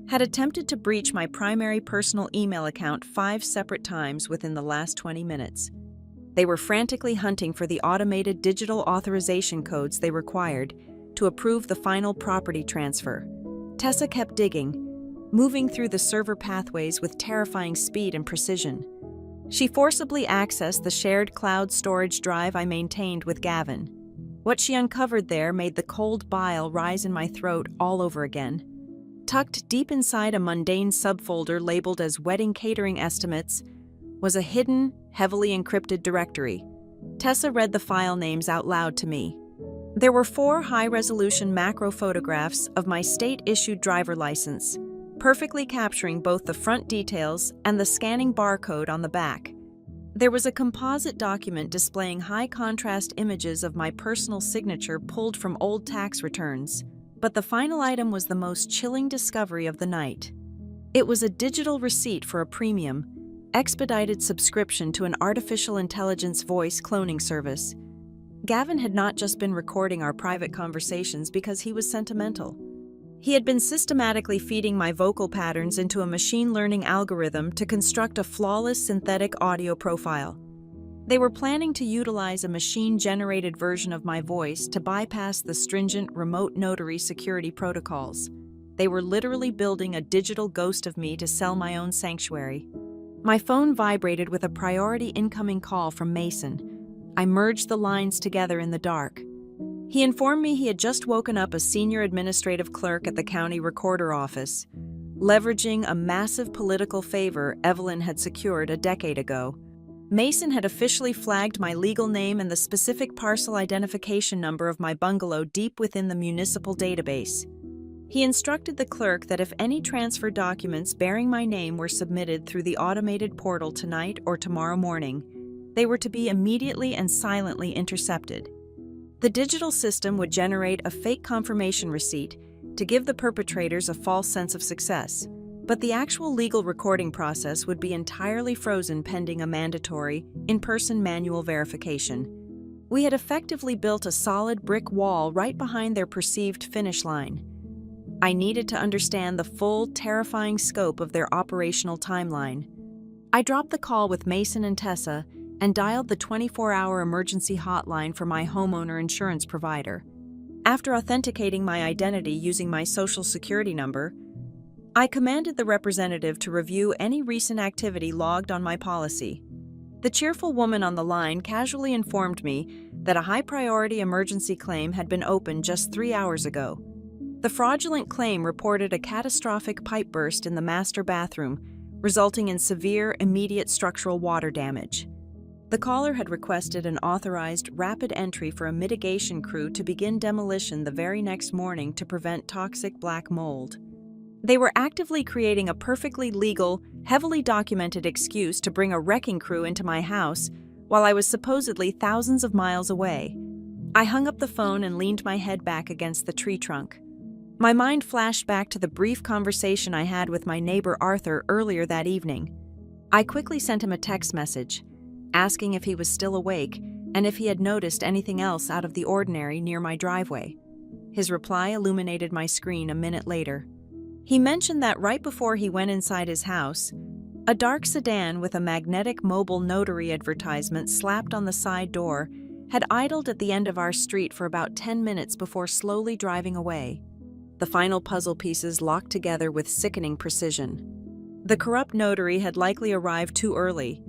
had attempted to breach my primary personal email account 5 separate times within the last 20 minutes. They were frantically hunting for the automated digital authorization codes they required to approve the final property transfer. Tessa kept digging, moving through the server pathways with terrifying speed and precision. She forcibly accessed the shared cloud storage drive I maintained with Gavin. What she uncovered there made the cold bile rise in my throat all over again. Tucked deep inside a mundane subfolder labeled as Wedding Catering Estimates was a hidden, heavily encrypted directory. Tessa read the file names out loud to me. There were 4 high-resolution macro photographs of my state-issued driver license, perfectly capturing both the front details and the scanning barcode on the back. There was a composite document displaying high-contrast images of my personal signature pulled from old tax returns, but the final item was the most chilling discovery of the night. It was a digital receipt for a premium, expedited subscription to an artificial intelligence voice cloning service. Gavin had not just been recording our private conversations because he was sentimental. He had been systematically feeding my vocal patterns into a machine learning algorithm to construct a flawless synthetic audio profile. They were planning to utilize a machine-generated version of my voice to bypass the stringent remote notary security protocols. They were literally building a digital ghost of me to sell my own sanctuary. My phone vibrated with a priority incoming call from Mason. I merged the lines together in the dark. He informed me he had just woken up a senior administrative clerk at the county recorder office, leveraging a massive political favor Evelyn had secured a decade ago. Mason had officially flagged my legal name and the specific parcel identification number of my bungalow deep within the municipal database. He instructed the clerk that if any transfer documents bearing my name were submitted through the automated portal tonight or tomorrow morning, they were to be immediately and silently intercepted. The digital system would generate a fake confirmation receipt to give the perpetrators a false sense of success, but the actual legal recording process would be entirely frozen pending a mandatory, in-person manual verification. We had effectively built a solid brick wall right behind their perceived finish line. I needed to understand the full, terrifying scope of their operational timeline. I dropped the call with Mason and Tessa and dialed the 24-hour emergency hotline for my homeowner insurance provider. After authenticating my identity using my social security number, I commanded the representative to review any recent activity logged on my policy. The cheerful woman on the line casually informed me that a high-priority emergency claim had been opened just 3 hours ago. The fraudulent claim reported a catastrophic pipe burst in the master bathroom, resulting in severe, immediate structural water damage. The caller had requested an authorized rapid entry for a mitigation crew to begin demolition the very next morning to prevent toxic black mold. They were actively creating a perfectly legal, heavily documented excuse to bring a wrecking crew into my house while I was supposedly thousands of miles away. I hung up the phone and leaned my head back against the tree trunk. My mind flashed back to the brief conversation I had with my neighbor Arthur earlier that evening. I quickly sent him a text message, asking if he was still awake and if he had noticed anything else out of the ordinary near my driveway. His reply illuminated my screen a minute later. He mentioned that right before he went inside his house, a dark sedan with a magnetic mobile notary advertisement slapped on the side door had idled at the end of our street for about 10 minutes before slowly driving away. The final puzzle pieces locked together with sickening precision. The corrupt notary had likely arrived too early,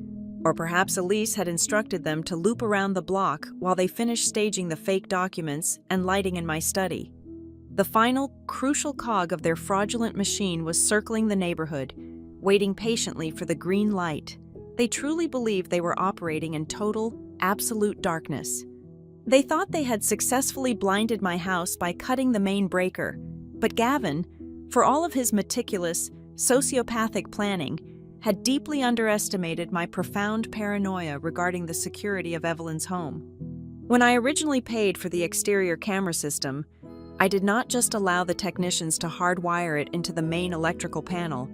or perhaps Elise had instructed them to loop around the block while they finished staging the fake documents and lighting in my study. The final, crucial cog of their fraudulent machine was circling the neighborhood, waiting patiently for the green light. They truly believed they were operating in total, absolute darkness. They thought they had successfully blinded my house by cutting the main breaker, but Gavin, for all of his meticulous, sociopathic planning, had deeply underestimated my profound paranoia regarding the security of Evelyn's home. When I originally paid for the exterior camera system, I did not just allow the technicians to hardwire it into the main electrical panel.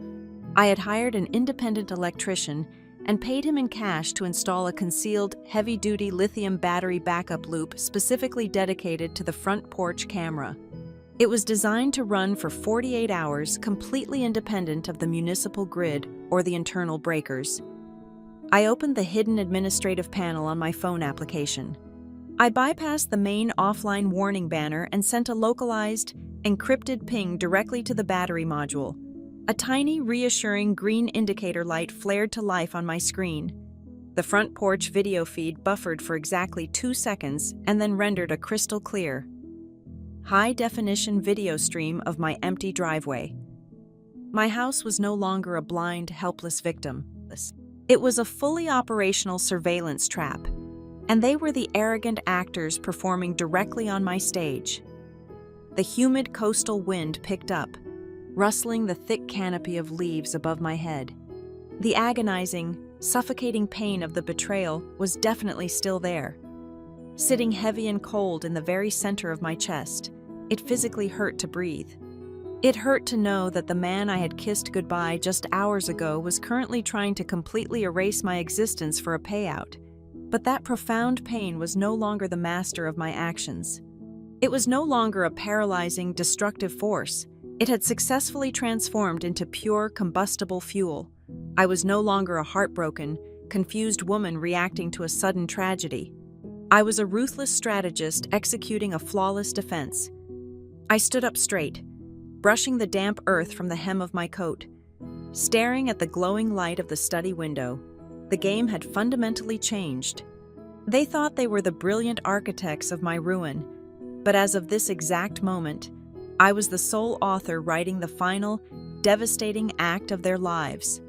I had hired an independent electrician and paid him in cash to install a concealed, heavy-duty lithium battery backup loop specifically dedicated to the front porch camera. It was designed to run for 48 hours, completely independent of the municipal grid or the internal breakers. I opened the hidden administrative panel on my phone application. I bypassed the main offline warning banner and sent a localized, encrypted ping directly to the battery module. A tiny, reassuring green indicator light flared to life on my screen. The front porch video feed buffered for exactly 2 seconds and then rendered a crystal clear, high-definition video stream of my empty driveway. My house was no longer a blind, helpless victim. It was a fully operational surveillance trap, and they were the arrogant actors performing directly on my stage. The humid coastal wind picked up, rustling the thick canopy of leaves above my head. The agonizing, suffocating pain of the betrayal was definitely still there. Sitting heavy and cold in the very center of my chest, it physically hurt to breathe. It hurt to know that the man I had kissed goodbye just hours ago was currently trying to completely erase my existence for a payout. But that profound pain was no longer the master of my actions. It was no longer a paralyzing, destructive force. It had successfully transformed into pure, combustible fuel. I was no longer a heartbroken, confused woman reacting to a sudden tragedy. I was a ruthless strategist executing a flawless defense. I stood up straight, brushing the damp earth from the hem of my coat. Staring at the glowing light of the study window, the game had fundamentally changed. They thought they were the brilliant architects of my ruin, but as of this exact moment, I was the sole author writing the final, devastating act of their lives.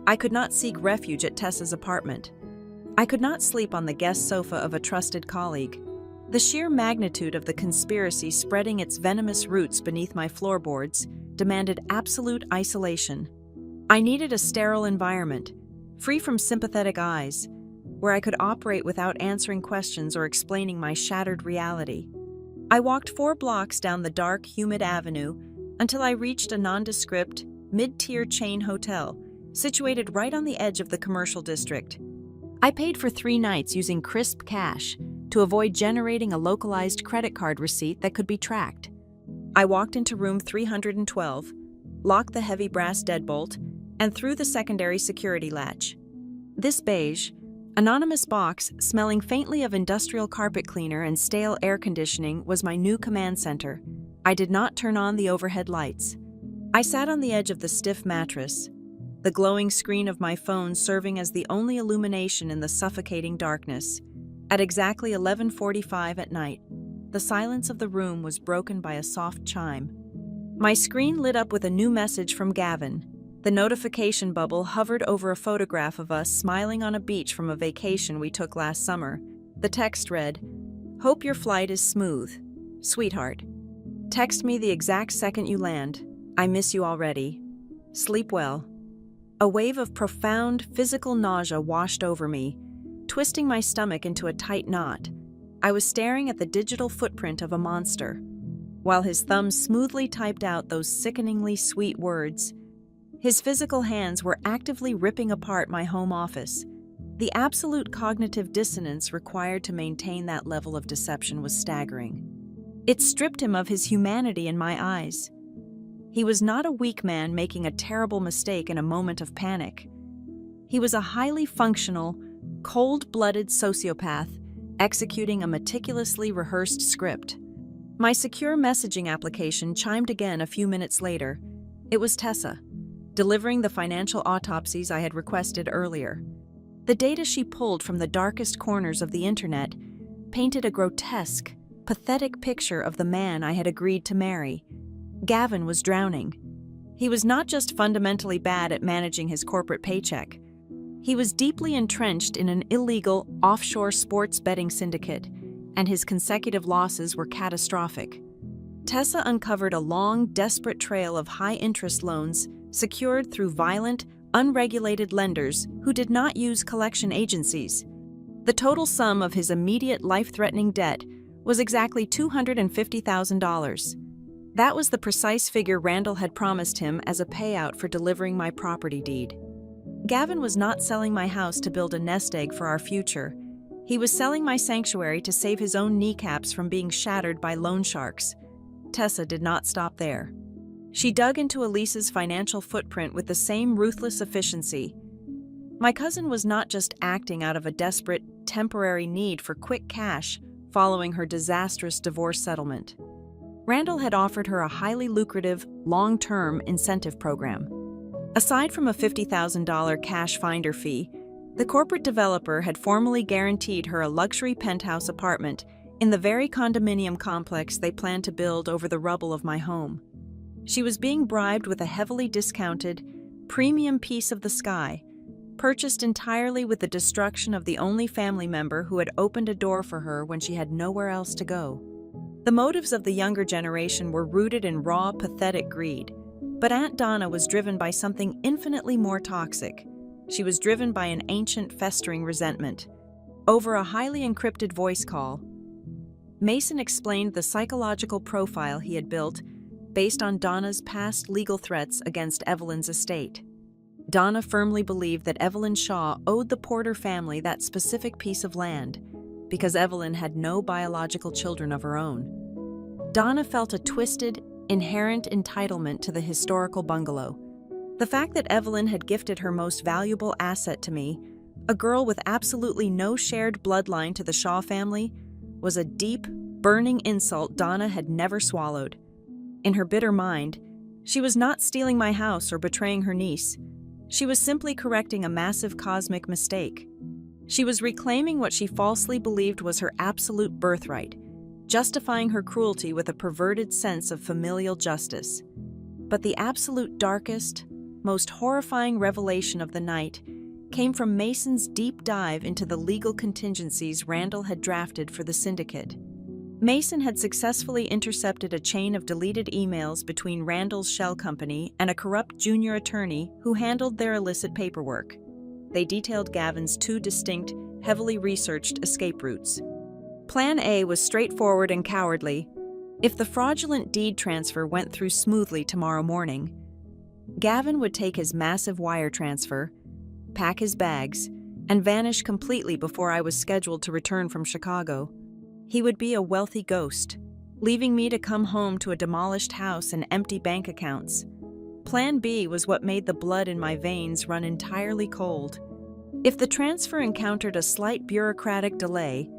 I could not seek refuge at Tessa's apartment. I could not sleep on the guest sofa of a trusted colleague. The sheer magnitude of the conspiracy spreading its venomous roots beneath my floorboards demanded absolute isolation. I needed a sterile environment, free from sympathetic eyes, where I could operate without answering questions or explaining my shattered reality. I walked 4 blocks down the dark, humid avenue until I reached a nondescript, mid-tier chain hotel situated right on the edge of the commercial district. I paid for 3 nights using crisp cash to avoid generating a localized credit card receipt that could be tracked. I walked into room 312, locked the heavy brass deadbolt, and threw the secondary security latch. This beige, anonymous box, smelling faintly of industrial carpet cleaner and stale air conditioning, was my new command center. I did not turn on the overhead lights. I sat on the edge of the stiff mattress, the glowing screen of my phone serving as the only illumination in the suffocating darkness. At exactly 11:45 at night, the silence of the room was broken by a soft chime. My screen lit up with a new message from Gavin. The notification bubble hovered over a photograph of us smiling on a beach from a vacation we took last summer. The text read, "Hope your flight is smooth. Sweetheart. Text me the exact second you land. I miss you already. Sleep well." A wave of profound physical nausea washed over me, twisting my stomach into a tight knot. I was staring at the digital footprint of a monster, while his thumbs smoothly typed out those sickeningly sweet words. His physical hands were actively ripping apart my home office. The absolute cognitive dissonance required to maintain that level of deception was staggering. It stripped him of his humanity in my eyes. He was not a weak man making a terrible mistake in a moment of panic. He was a highly functional, cold-blooded sociopath executing a meticulously rehearsed script. My secure messaging application chimed again a few minutes later. It was Tessa, delivering the financial autopsies I had requested earlier. The data she pulled from the darkest corners of the internet painted a grotesque, pathetic picture of the man I had agreed to marry. Gavin was drowning. He was not just fundamentally bad at managing his corporate paycheck. He was deeply entrenched in an illegal, offshore sports betting syndicate, and his consecutive losses were catastrophic. Tessa uncovered a long, desperate trail of high-interest loans secured through violent, unregulated lenders who did not use collection agencies. The total sum of his immediate life-threatening debt was exactly $250,000. That was the precise figure Randall had promised him as a payout for delivering my property deed. Gavin was not selling my house to build a nest egg for our future. He was selling my sanctuary to save his own kneecaps from being shattered by loan sharks. Tessa did not stop there. She dug into Elise's financial footprint with the same ruthless efficiency. My cousin was not just acting out of a desperate, temporary need for quick cash following her disastrous divorce settlement. Randall had offered her a highly lucrative, long-term incentive program. Aside from a $50,000 cash finder fee, the corporate developer had formally guaranteed her a luxury penthouse apartment in the very condominium complex they planned to build over the rubble of my home. She was being bribed with a heavily discounted, premium piece of the sky, purchased entirely with the destruction of the only family member who had opened a door for her when she had nowhere else to go. The motives of the younger generation were rooted in raw, pathetic greed. But Aunt Donna was driven by something infinitely more toxic. She was driven by an ancient, festering resentment. Over a highly encrypted voice call, Mason explained the psychological profile he had built based on Donna's past legal threats against Evelyn's estate. Donna firmly believed that Evelyn Shaw owed the Porter family that specific piece of land because Evelyn had no biological children of her own. Donna felt a twisted, inherent entitlement to the historical bungalow. The fact that Evelyn had gifted her most valuable asset to me, a girl with absolutely no shared bloodline to the Shaw family, was a deep, burning insult Donna had never swallowed. In her bitter mind, she was not stealing my house or betraying her niece. She was simply correcting a massive cosmic mistake. She was reclaiming what she falsely believed was her absolute birthright, justifying her cruelty with a perverted sense of familial justice. But the absolute darkest, most horrifying revelation of the night came from Mason's deep dive into the legal contingencies Randall had drafted for the syndicate. Mason had successfully intercepted a chain of deleted emails between Randall's shell company and a corrupt junior attorney who handled their illicit paperwork. They detailed Gavin's two distinct, heavily researched escape routes. Plan A was straightforward and cowardly. If the fraudulent deed transfer went through smoothly tomorrow morning, Gavin would take his massive wire transfer, pack his bags, and vanish completely before I was scheduled to return from Chicago. He would be a wealthy ghost, leaving me to come home to a demolished house and empty bank accounts. Plan B was what made the blood in my veins run entirely cold. If the transfer encountered a slight bureaucratic delay,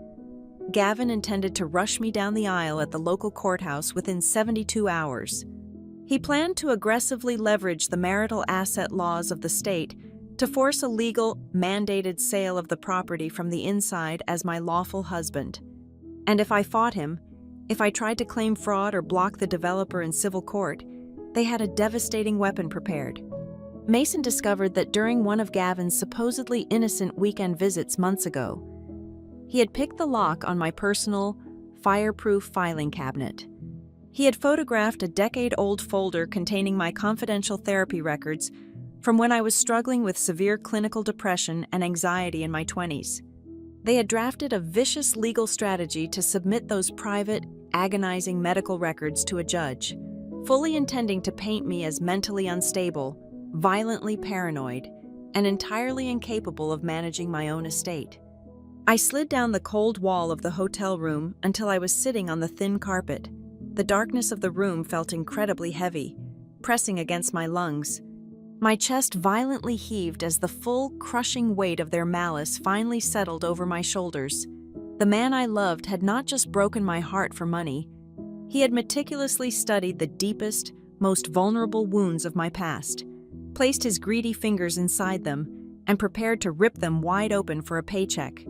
Gavin intended to rush me down the aisle at the local courthouse within 72 hours. He planned to aggressively leverage the marital asset laws of the state to force a legal, mandated sale of the property from the inside as my lawful husband. And if I fought him, if I tried to claim fraud or block the developer in civil court, they had a devastating weapon prepared. Mason discovered that during one of Gavin's supposedly innocent weekend visits months ago, he had picked the lock on my personal, fireproof filing cabinet. He had photographed a decade-old folder containing my confidential therapy records from when I was struggling with severe clinical depression and anxiety in my 20s. They had drafted a vicious legal strategy to submit those private, agonizing medical records to a judge, fully intending to paint me as mentally unstable, violently paranoid, and entirely incapable of managing my own estate. I slid down the cold wall of the hotel room until I was sitting on the thin carpet. The darkness of the room felt incredibly heavy, pressing against my lungs. My chest violently heaved as the full, crushing weight of their malice finally settled over my shoulders. The man I loved had not just broken my heart for money. He had meticulously studied the deepest, most vulnerable wounds of my past, placed his greedy fingers inside them, and prepared to rip them wide open for a paycheck.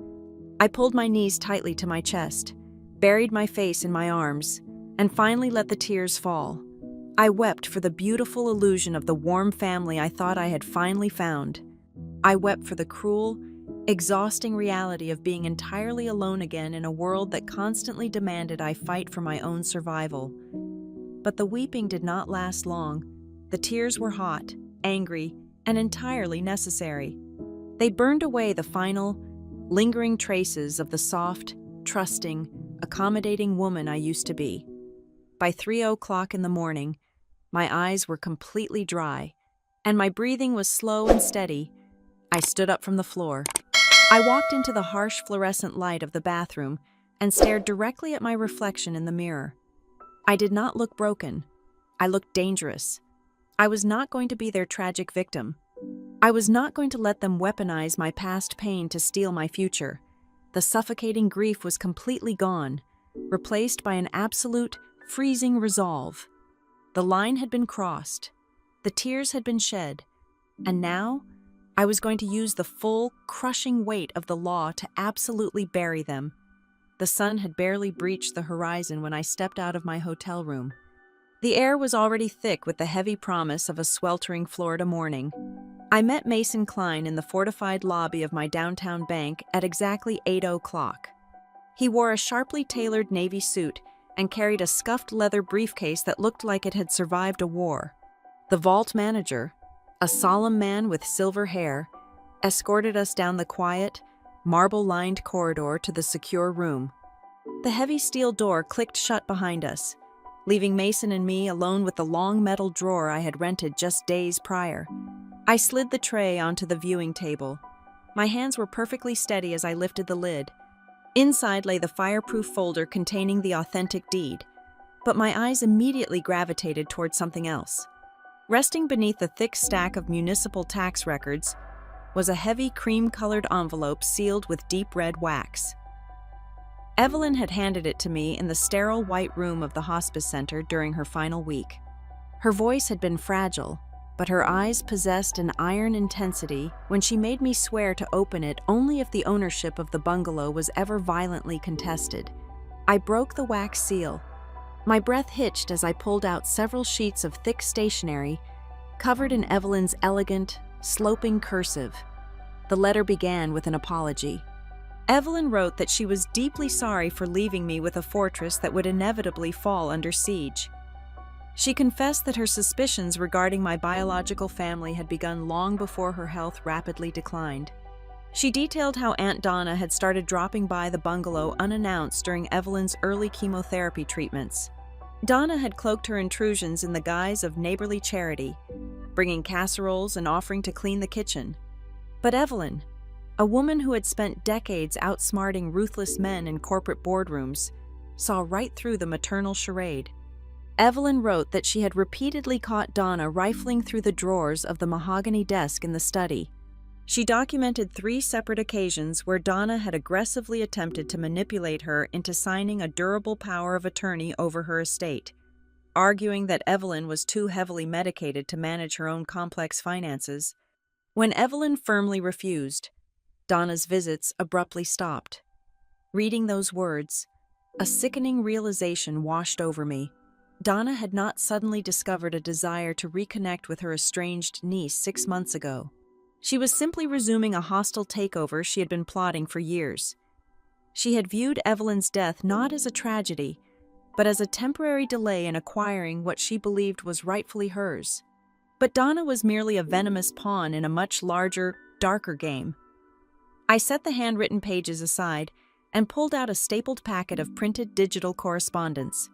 I pulled my knees tightly to my chest, buried my face in my arms, and finally let the tears fall. I wept for the beautiful illusion of the warm family I thought I had finally found. I wept for the cruel, exhausting reality of being entirely alone again in a world that constantly demanded I fight for my own survival. But the weeping did not last long. The tears were hot, angry, and entirely necessary. They burned away the final, lingering traces of the soft, trusting, accommodating woman I used to be. By 3:00 in the morning, my eyes were completely dry, and my breathing was slow and steady. I stood up from the floor. I walked into the harsh fluorescent light of the bathroom and stared directly at my reflection in the mirror. I did not look broken. I looked dangerous. I was not going to be their tragic victim. I was not going to let them weaponize my past pain to steal my future. The suffocating grief was completely gone, replaced by an absolute, freezing resolve. The line had been crossed. The tears had been shed. And now, I was going to use the full, crushing weight of the law to absolutely bury them. The sun had barely breached the horizon when I stepped out of my hotel room. The air was already thick with the heavy promise of a sweltering Florida morning. I met Mason Klein in the fortified lobby of my downtown bank at exactly 8:00. He wore a sharply tailored navy suit and carried a scuffed leather briefcase that looked like it had survived a war. The vault manager, a solemn man with silver hair, escorted us down the quiet, marble-lined corridor to the secure room. The heavy steel door clicked shut behind us, leaving Mason and me alone with the long metal drawer I had rented just days prior. I slid the tray onto the viewing table. My hands were perfectly steady as I lifted the lid. Inside lay the fireproof folder containing the authentic deed, but my eyes immediately gravitated toward something else. Resting beneath the thick stack of municipal tax records was a heavy cream-colored envelope sealed with deep red wax. Evelyn had handed it to me in the sterile white room of the hospice center during her final week. Her voice had been fragile, but her eyes possessed an iron intensity when she made me swear to open it only if the ownership of the bungalow was ever violently contested. I broke the wax seal. My breath hitched as I pulled out several sheets of thick stationery covered in Evelyn's elegant, sloping cursive. The letter began with an apology. Evelyn wrote that she was deeply sorry for leaving me with a fortress that would inevitably fall under siege. She confessed that her suspicions regarding my biological family had begun long before her health rapidly declined. She detailed how Aunt Donna had started dropping by the bungalow unannounced during Evelyn's early chemotherapy treatments. Donna had cloaked her intrusions in the guise of neighborly charity, bringing casseroles and offering to clean the kitchen. But Evelyn, a woman who had spent decades outsmarting ruthless men in corporate boardrooms, saw right through the maternal charade. Evelyn wrote that she had repeatedly caught Donna rifling through the drawers of the mahogany desk in the study. She documented 3 separate occasions where Donna had aggressively attempted to manipulate her into signing a durable power of attorney over her estate, arguing that Evelyn was too heavily medicated to manage her own complex finances. When Evelyn firmly refused, Donna's visits abruptly stopped. Reading those words, a sickening realization washed over me. Donna had not suddenly discovered a desire to reconnect with her estranged niece 6 months ago. She was simply resuming a hostile takeover she had been plotting for years. She had viewed Evelyn's death not as a tragedy, but as a temporary delay in acquiring what she believed was rightfully hers. But Donna was merely a venomous pawn in a much larger, darker game. I set the handwritten pages aside and pulled out a stapled packet of printed digital correspondence.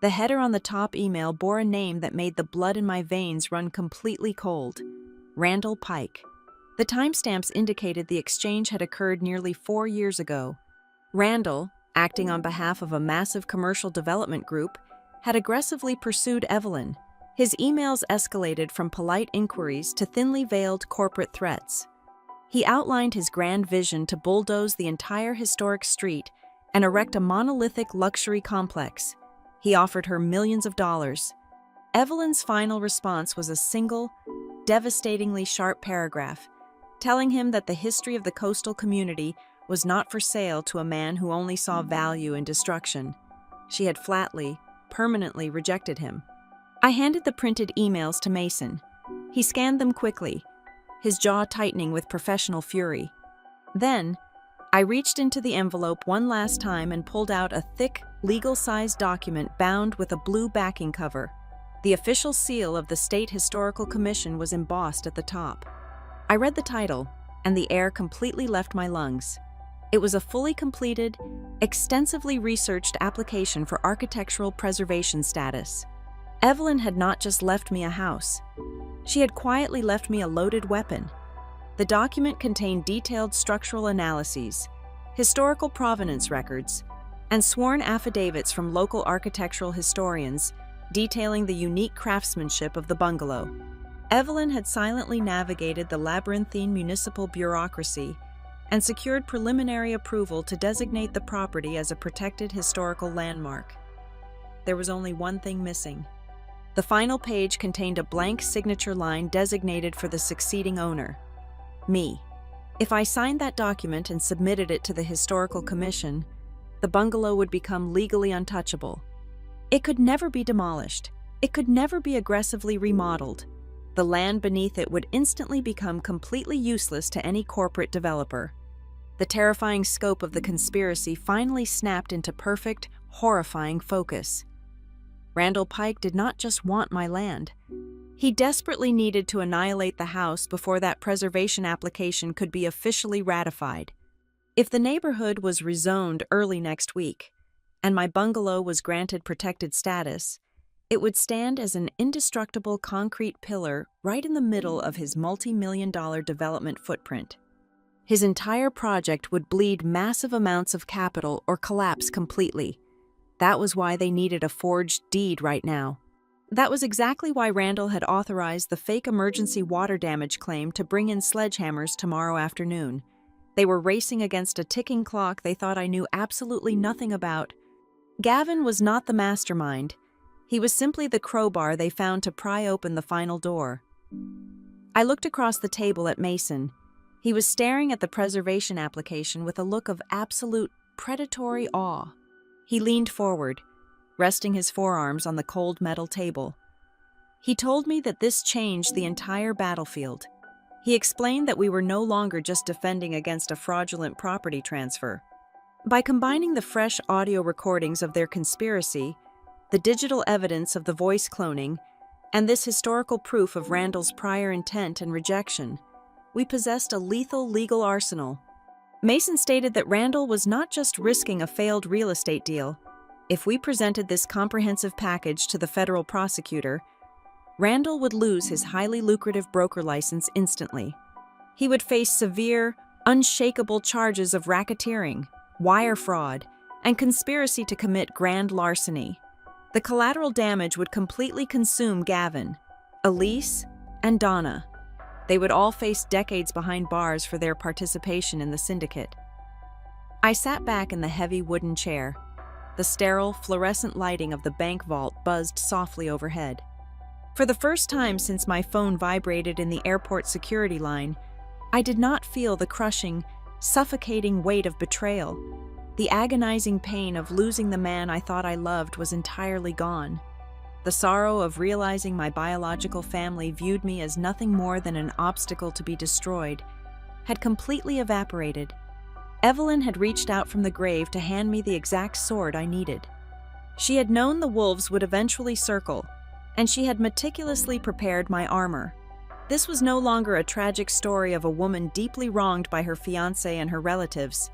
The header on the top email bore a name that made the blood in my veins run completely cold: Randall Pike. The timestamps indicated the exchange had occurred nearly 4 years ago. Randall, acting on behalf of a massive commercial development group, had aggressively pursued Evelyn. His emails escalated from polite inquiries to thinly veiled corporate threats. He outlined his grand vision to bulldoze the entire historic street and erect a monolithic luxury complex. He offered her millions of dollars. Evelyn's final response was a single, devastatingly sharp paragraph, telling him that the history of the coastal community was not for sale to a man who only saw value in destruction. She had flatly, permanently rejected him. I handed the printed emails to Mason. He scanned them quickly, his jaw tightening with professional fury. Then, I reached into the envelope one last time and pulled out a thick, legal-sized document bound with a blue backing cover. The official seal of the State Historical Commission was embossed at the top. I read the title, and the air completely left my lungs. It was a fully completed, extensively researched application for architectural preservation status. Evelyn had not just left me a house. She had quietly left me a loaded weapon. The document contained detailed structural analyses, historical provenance records, and sworn affidavits from local architectural historians detailing the unique craftsmanship of the bungalow. Evelyn had silently navigated the labyrinthine municipal bureaucracy and secured preliminary approval to designate the property as a protected historical landmark. There was only one thing missing. The final page contained a blank signature line designated for the succeeding owner: me. If I signed that document and submitted it to the Historical Commission, the bungalow would become legally untouchable. It could never be demolished. It could never be aggressively remodeled. The land beneath it would instantly become completely useless to any corporate developer. The terrifying scope of the conspiracy finally snapped into perfect, horrifying focus. Randall Pike did not just want my land. He desperately needed to annihilate the house before that preservation application could be officially ratified. If the neighborhood was rezoned early next week, and my bungalow was granted protected status, it would stand as an indestructible concrete pillar right in the middle of his multi-million-dollar development footprint. His entire project would bleed massive amounts of capital or collapse completely. That was why they needed a forged deed right now. That was exactly why Randall had authorized the fake emergency water damage claim to bring in sledgehammers tomorrow afternoon. They were racing against a ticking clock they thought I knew absolutely nothing about. Gavin was not the mastermind. He was simply the crowbar they found to pry open the final door. I looked across the table at Mason. He was staring at the preservation application with a look of absolute predatory awe. He leaned forward, resting his forearms on the cold metal table. He told me that this changed the entire battlefield. He explained that we were no longer just defending against a fraudulent property transfer. By combining the fresh audio recordings of their conspiracy, the digital evidence of the voice cloning, and this historical proof of Randall's prior intent and rejection, we possessed a lethal legal arsenal. Mason stated that Randall was not just risking a failed real estate deal. If we presented this comprehensive package to the federal prosecutor, Randall would lose his highly lucrative broker license instantly. He would face severe, unshakable charges of racketeering, wire fraud, and conspiracy to commit grand larceny. The collateral damage would completely consume Gavin, Elise, and Donna. They would all face decades behind bars for their participation in the syndicate. I sat back in the heavy wooden chair. The sterile, fluorescent lighting of the bank vault buzzed softly overhead. For the first time since my phone vibrated in the airport security line, I did not feel the crushing, suffocating weight of betrayal. The agonizing pain of losing the man I thought I loved was entirely gone. The sorrow of realizing my biological family viewed me as nothing more than an obstacle to be destroyed had completely evaporated. Evelyn had reached out from the grave to hand me the exact sword I needed. She had known the wolves would eventually circle, and she had meticulously prepared my armor. This was no longer a tragic story of a woman deeply wronged by her fiancé and her relatives.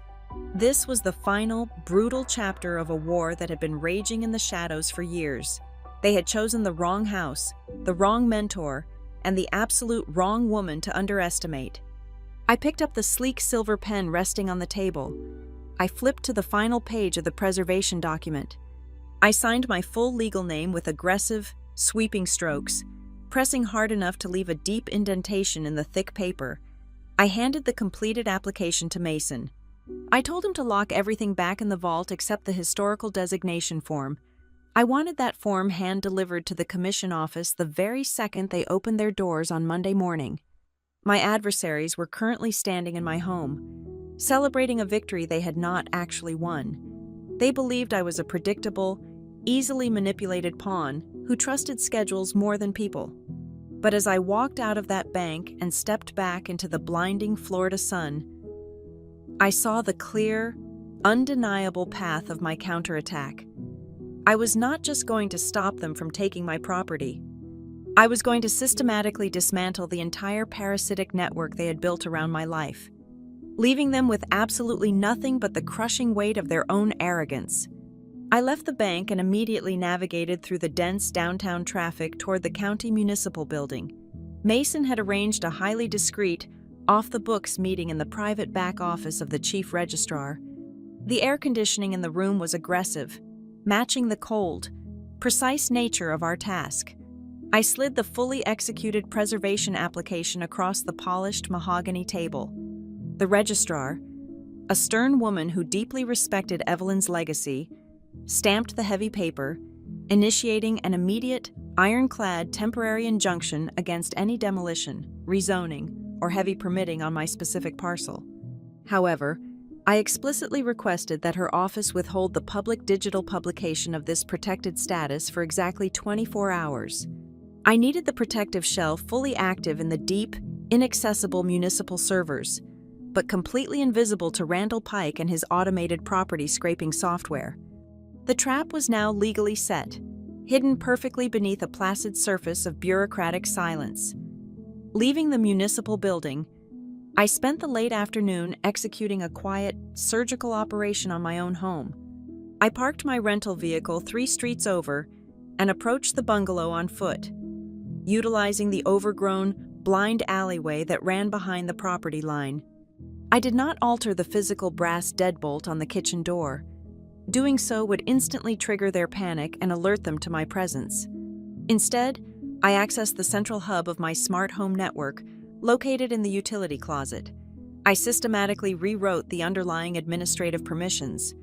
This was the final, brutal chapter of a war that had been raging in the shadows for years. They had chosen the wrong house, the wrong mentor, and the absolute wrong woman to underestimate. I picked up the sleek silver pen resting on the table. I flipped to the final page of the preservation document. I signed my full legal name with aggressive, sweeping strokes, pressing hard enough to leave a deep indentation in the thick paper. I handed the completed application to Mason. I told him to lock everything back in the vault except the historical designation form. I wanted that form hand-delivered to the commission office the very second they opened their doors on Monday morning. My adversaries were currently standing in my home, celebrating a victory they had not actually won. They believed I was a predictable, easily manipulated pawn who trusted schedules more than people. But as I walked out of that bank and stepped back into the blinding Florida sun, I saw the clear, undeniable path of my counterattack. I was not just going to stop them from taking my property. I was going to systematically dismantle the entire parasitic network they had built around my life, leaving them with absolutely nothing but the crushing weight of their own arrogance. I left the bank and immediately navigated through the dense downtown traffic toward the county municipal building. Mason had arranged a highly discreet, off-the-books meeting in the private back office of the chief registrar. The air conditioning in the room was aggressive, matching the cold, precise nature of our task. I slid the fully executed preservation application across the polished mahogany table. The registrar, a stern woman who deeply respected Evelyn's legacy, stamped the heavy paper, initiating an immediate, ironclad temporary injunction against any demolition, rezoning, or heavy permitting on my specific parcel. However, I explicitly requested that her office withhold the public digital publication of this protected status for exactly 24 hours. I needed the protective shell fully active in the deep, inaccessible municipal servers, but completely invisible to Randall Pike and his automated property scraping software. The trap was now legally set. hidden perfectly beneath a placid surface of bureaucratic silence. Leaving the municipal building, I spent the late afternoon executing a quiet, surgical operation on my own home. I parked my rental vehicle 3 streets over and approached the bungalow on foot, utilizing the overgrown, blind alleyway that ran behind the property line. I did not alter the physical brass deadbolt on the kitchen door. Doing so would instantly trigger their panic and alert them to my presence. Instead, I accessed the central hub of my smart home network, located in the utility closet. I systematically rewrote the underlying administrative permissions.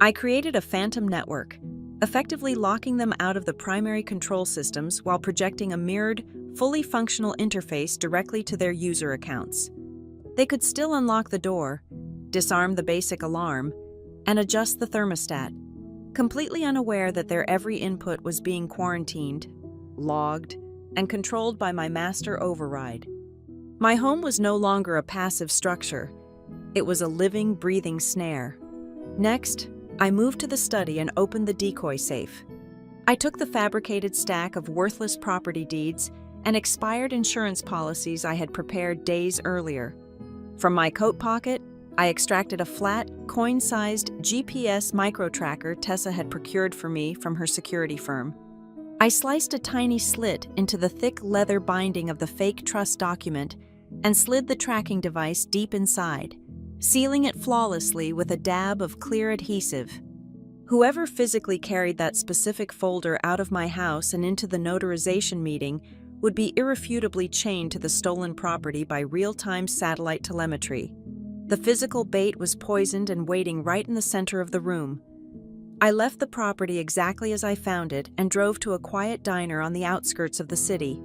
I created a phantom network, effectively locking them out of the primary control systems while projecting a mirrored, fully functional interface directly to their user accounts. They could still unlock the door, disarm the basic alarm, and adjust the thermostat, completely unaware that their every input was being quarantined, logged, and controlled by my master override. My home was no longer a passive structure. It was a living, breathing snare. Next, I moved to the study and opened the decoy safe. I took the fabricated stack of worthless property deeds and expired insurance policies I had prepared days earlier. From my coat pocket, I extracted a flat, coin-sized GPS micro-tracker Tessa had procured for me from her security firm. I sliced a tiny slit into the thick leather binding of the fake trust document and slid the tracking device deep inside, sealing it flawlessly with a dab of clear adhesive. Whoever physically carried that specific folder out of my house and into the notarization meeting would be irrefutably chained to the stolen property by real-time satellite telemetry. The physical bait was poisoned and waiting right in the center of the room. I left the property exactly as I found it and drove to a quiet diner on the outskirts of the city.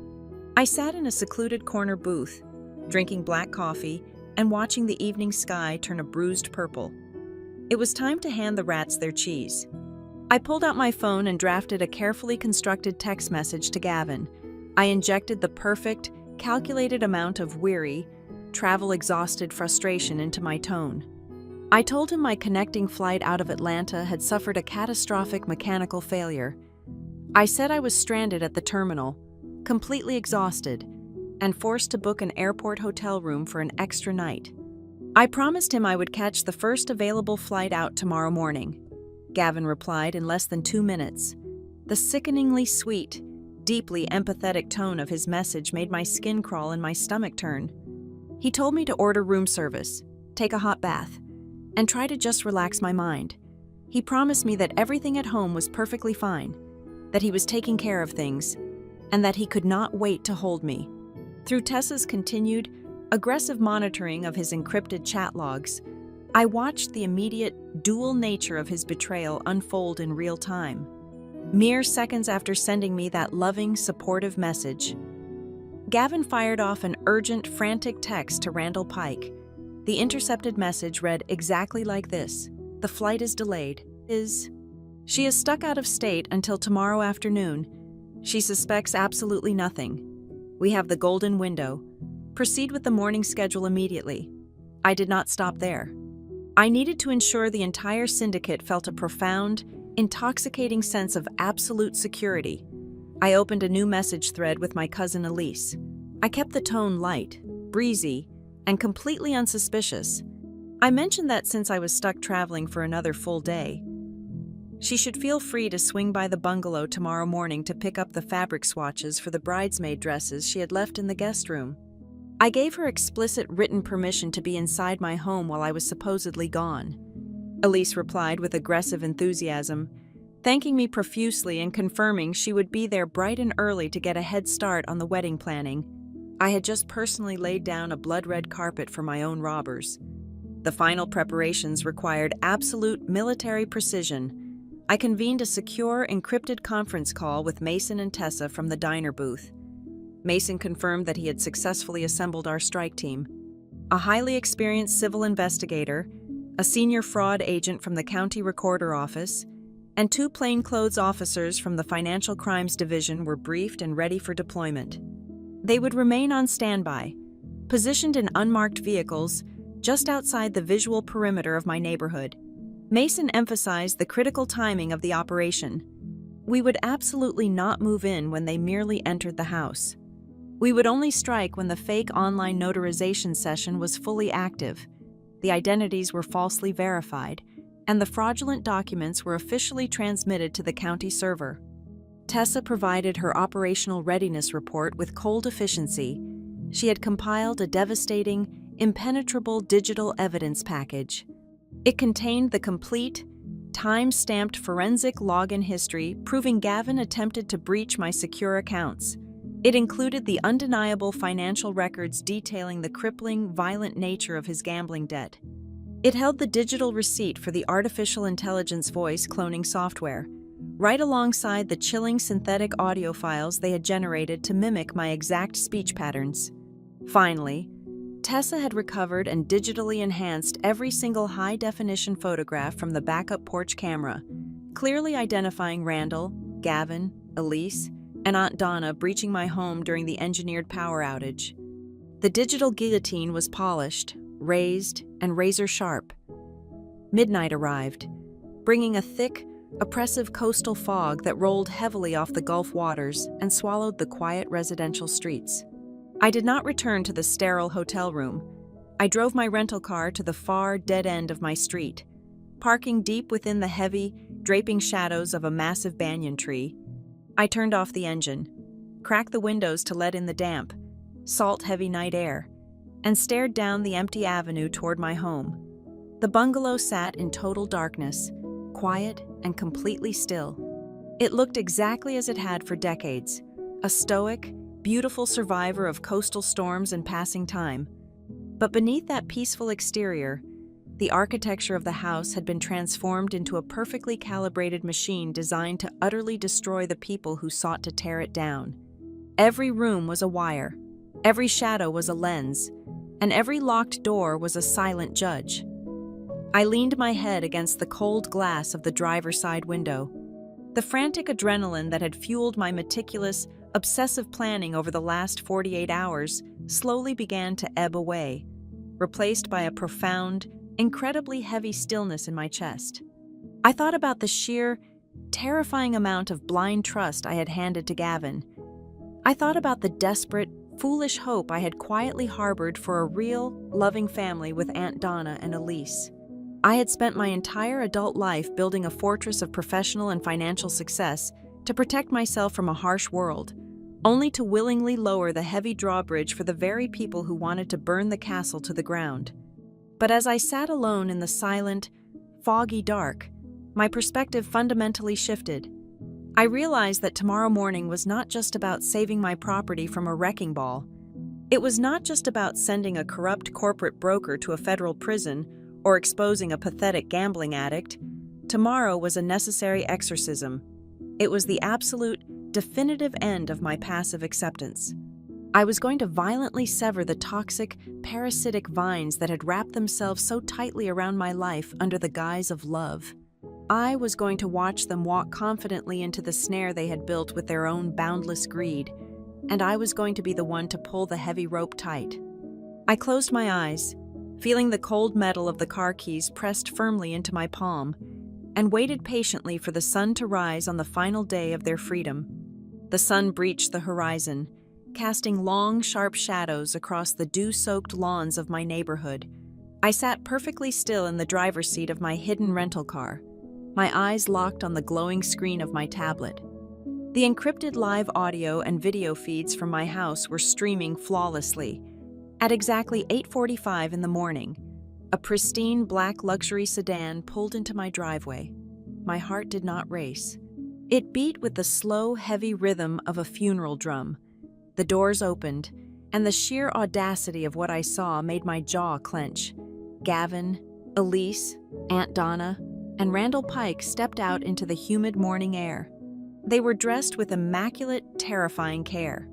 I sat in a secluded corner booth, drinking black coffee and watching the evening sky turn a bruised purple. It was time to hand the rats their cheese. I pulled out my phone and drafted a carefully constructed text message to Gavin. I injected the perfect, calculated amount of weary, travel-exhausted frustration into my tone. I told him my connecting flight out of Atlanta had suffered a catastrophic mechanical failure. I said I was stranded at the terminal, completely exhausted, and forced to book an airport hotel room for an extra night. I promised him I would catch the first available flight out tomorrow morning. Gavin replied in less than 2 minutes. The sickeningly sweet, deeply empathetic tone of his message made my skin crawl and my stomach turn. He told me to order room service, take a hot bath, and try to just relax my mind. He promised me that everything at home was perfectly fine, that he was taking care of things, and that he could not wait to hold me. Through Tessa's continued, aggressive monitoring of his encrypted chat logs, I watched the immediate, dual nature of his betrayal unfold in real time. Mere seconds after sending me that loving, supportive message, Gavin fired off an urgent, frantic text to Randall Pike. The intercepted message read exactly like this: "The flight is delayed. She is stuck out of state until tomorrow afternoon. She suspects absolutely nothing. We have the golden window. Proceed with the morning schedule immediately." I did not stop there. I needed to ensure the entire syndicate felt a profound, intoxicating sense of absolute security. I opened a new message thread with my cousin Elise. I kept the tone light, breezy, and completely unsuspicious. I mentioned that since I was stuck traveling for another full day, she should feel free to swing by the bungalow tomorrow morning to pick up the fabric swatches for the bridesmaid dresses she had left in the guest room. I gave her explicit written permission to be inside my home while I was supposedly gone. Elise replied with aggressive enthusiasm, thanking me profusely and confirming she would be there bright and early to get a head start on the wedding planning. I had just personally laid down a blood-red carpet for my own robbers. The final preparations required absolute military precision. I convened a secure, encrypted conference call with Mason and Tessa from the diner booth. Mason confirmed that he had successfully assembled our strike team. A highly experienced civil investigator, a senior fraud agent from the county recorder office, and 2 plainclothes officers from the Financial Crimes Division were briefed and ready for deployment. They would remain on standby, positioned in unmarked vehicles just outside the visual perimeter of my neighborhood. Mason emphasized the critical timing of the operation. We would absolutely not move in when they merely entered the house. We would only strike when the fake online notarization session was fully active, the identities were falsely verified, and the fraudulent documents were officially transmitted to the county server. Tessa provided her operational readiness report with cold efficiency. She had compiled a devastating, impenetrable digital evidence package. It contained the complete, time-stamped forensic login history proving Gavin attempted to breach my secure accounts. It included the undeniable financial records detailing the crippling, violent nature of his gambling debt. It held the digital receipt for the artificial intelligence voice cloning software, right alongside the chilling synthetic audio files they had generated to mimic my exact speech patterns. Finally, Tessa had recovered and digitally enhanced every single high-definition photograph from the backup porch camera, clearly identifying Randall, Gavin, Elise, and Aunt Donna breaching my home during the engineered power outage. The digital guillotine was polished, raised, and razor-sharp. Midnight arrived, bringing a thick, oppressive coastal fog that rolled heavily off the Gulf waters and swallowed the quiet residential streets. I did not return to the sterile hotel room. I drove my rental car to the far, dead end of my street, parking deep within the heavy, draping shadows of a massive banyan tree. I turned off the engine, cracked the windows to let in the damp, salt-heavy night air, and stared down the empty avenue toward my home. The bungalow sat in total darkness, quiet and completely still. It looked exactly as it had for decades, a stoic, beautiful survivor of coastal storms and passing time. But beneath that peaceful exterior, the architecture of the house had been transformed into a perfectly calibrated machine designed to utterly destroy the people who sought to tear it down. Every room was a wire, every shadow was a lens, and every locked door was a silent judge. I leaned my head against the cold glass of the driver's side window. The frantic adrenaline that had fueled my meticulous, obsessive planning over the last 48 hours slowly began to ebb away, replaced by a profound, incredibly heavy stillness in my chest. I thought about the sheer, terrifying amount of blind trust I had handed to Gavin. I thought about the desperate, foolish hope I had quietly harbored for a real, loving family with Aunt Donna and Elise. I had spent my entire adult life building a fortress of professional and financial success to protect myself from a harsh world, only to willingly lower the heavy drawbridge for the very people who wanted to burn the castle to the ground. But as I sat alone in the silent, foggy dark, my perspective fundamentally shifted. I realized that tomorrow morning was not just about saving my property from a wrecking ball. It was not just about sending a corrupt corporate broker to a federal prison or exposing a pathetic gambling addict. Tomorrow was a necessary exorcism. It was the absolute, definitive end of my passive acceptance. I was going to violently sever the toxic, parasitic vines that had wrapped themselves so tightly around my life under the guise of love. I was going to watch them walk confidently into the snare they had built with their own boundless greed, and I was going to be the one to pull the heavy rope tight. I closed my eyes, feeling the cold metal of the car keys pressed firmly into my palm, and waited patiently for the sun to rise on the final day of their freedom. The sun breached the horizon, casting long, sharp shadows across the dew-soaked lawns of my neighborhood. I sat perfectly still in the driver's seat of my hidden rental car, my eyes locked on the glowing screen of my tablet. The encrypted live audio and video feeds from my house were streaming flawlessly. At exactly 8:45 in the morning, a pristine black luxury sedan pulled into my driveway. My heart did not race. It beat with the slow, heavy rhythm of a funeral drum. The doors opened, and the sheer audacity of what I saw made my jaw clench. Gavin, Elise, Aunt Donna, and Randall Pike stepped out into the humid morning air. They were dressed with immaculate, terrifying care.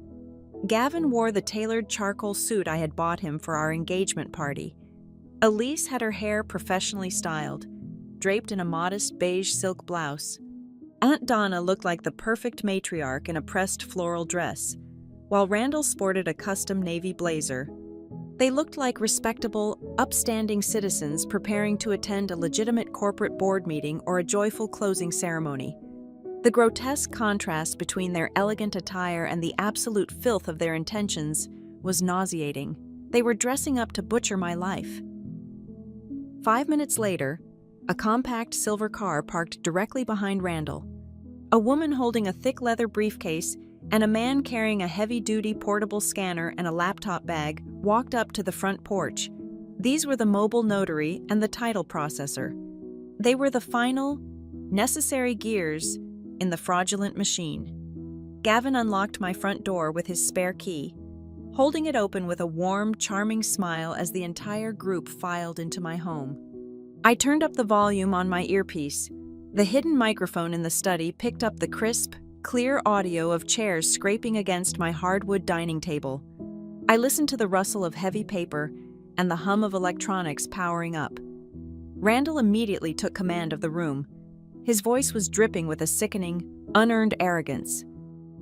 Gavin wore the tailored charcoal suit I had bought him for our engagement party. Elise had her hair professionally styled, draped in a modest beige silk blouse. Aunt Donna looked like the perfect matriarch in a pressed floral dress, while Randall sported a custom navy blazer. They looked like respectable, upstanding citizens preparing to attend a legitimate corporate board meeting or a joyful closing ceremony. The grotesque contrast between their elegant attire and the absolute filth of their intentions was nauseating. They were dressing up to butcher my life. 5 minutes later, a compact silver car parked directly behind Randall. A woman holding a thick leather briefcase and a man carrying a heavy-duty portable scanner and a laptop bag walked up to the front porch. These were the mobile notary and the title processor. They were the final, necessary gears in the fraudulent machine. Gavin unlocked my front door with his spare key, holding it open with a warm, charming smile as the entire group filed into my home. I turned up the volume on my earpiece. The hidden microphone in the study picked up the crisp, clear audio of chairs scraping against my hardwood dining table. I listened to the rustle of heavy paper and the hum of electronics powering up. Randall immediately took command of the room. His voice was dripping with a sickening, unearned arrogance.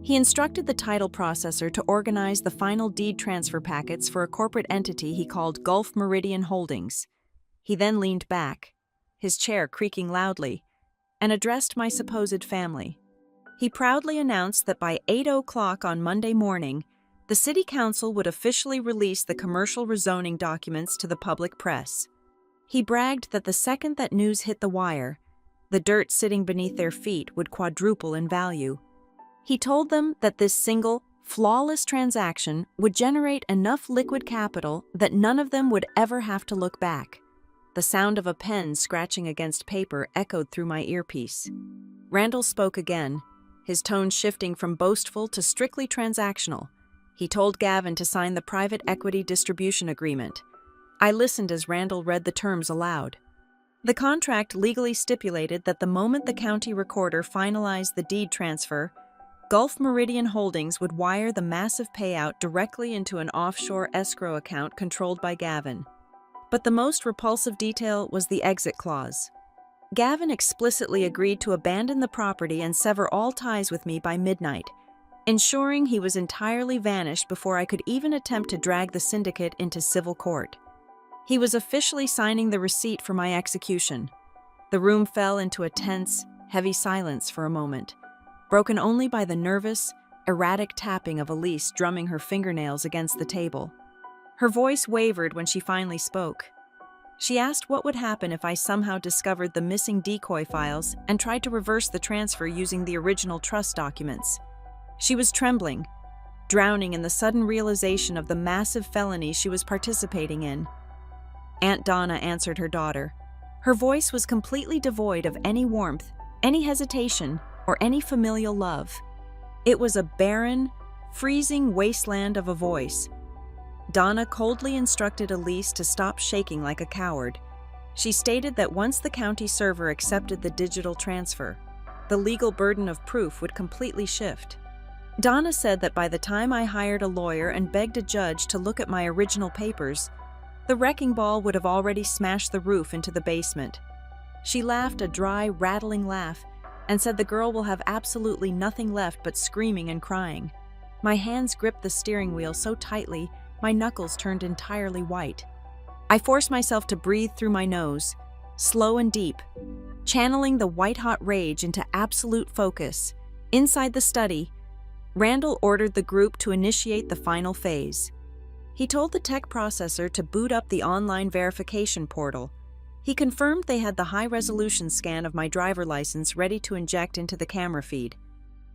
He instructed the title processor to organize the final deed transfer packets for a corporate entity he called Gulf Meridian Holdings. He then leaned back, his chair creaking loudly, and addressed my supposed family. He proudly announced that by 8 o'clock on Monday morning, the City Council would officially release the commercial rezoning documents to the public press. He bragged that the second that news hit the wire, the dirt sitting beneath their feet would quadruple in value. He told them that this single, flawless transaction would generate enough liquid capital that none of them would ever have to look back. The sound of a pen scratching against paper echoed through my earpiece. Randall spoke again, his tone shifting from boastful to strictly transactional. He told Gavin to sign the private equity distribution agreement. I listened as Randall read the terms aloud. The contract legally stipulated that the moment the county recorder finalized the deed transfer, Gulf Meridian Holdings would wire the massive payout directly into an offshore escrow account controlled by Gavin. But the most repulsive detail was the exit clause. Gavin explicitly agreed to abandon the property and sever all ties with me by midnight, ensuring he was entirely vanished before I could even attempt to drag the syndicate into civil court. He was officially signing the receipt for my execution. The room fell into a tense, heavy silence for a moment, broken only by the nervous, erratic tapping of Elise drumming her fingernails against the table. Her voice wavered when she finally spoke. She asked what would happen if I somehow discovered the missing decoy files and tried to reverse the transfer using the original trust documents. She was trembling, drowning in the sudden realization of the massive felony she was participating in. Aunt Donna answered her daughter. Her voice was completely devoid of any warmth, any hesitation, or any familial love. It was a barren, freezing wasteland of a voice. Donna coldly instructed Elise to stop shaking like a coward. She stated that once the county server accepted the digital transfer, the legal burden of proof would completely shift. Donna said that by the time I hired a lawyer and begged a judge to look at my original papers, the wrecking ball would have already smashed the roof into the basement. She laughed a dry, rattling laugh and said the girl will have absolutely nothing left but screaming and crying. My hands gripped the steering wheel so tightly, my knuckles turned entirely white. I forced myself to breathe through my nose, slow and deep, channeling the white-hot rage into absolute focus. Inside the study, Randall ordered the group to initiate the final phase. He told the tech processor to boot up the online verification portal. He confirmed they had the high-resolution scan of my driver license ready to inject into the camera feed.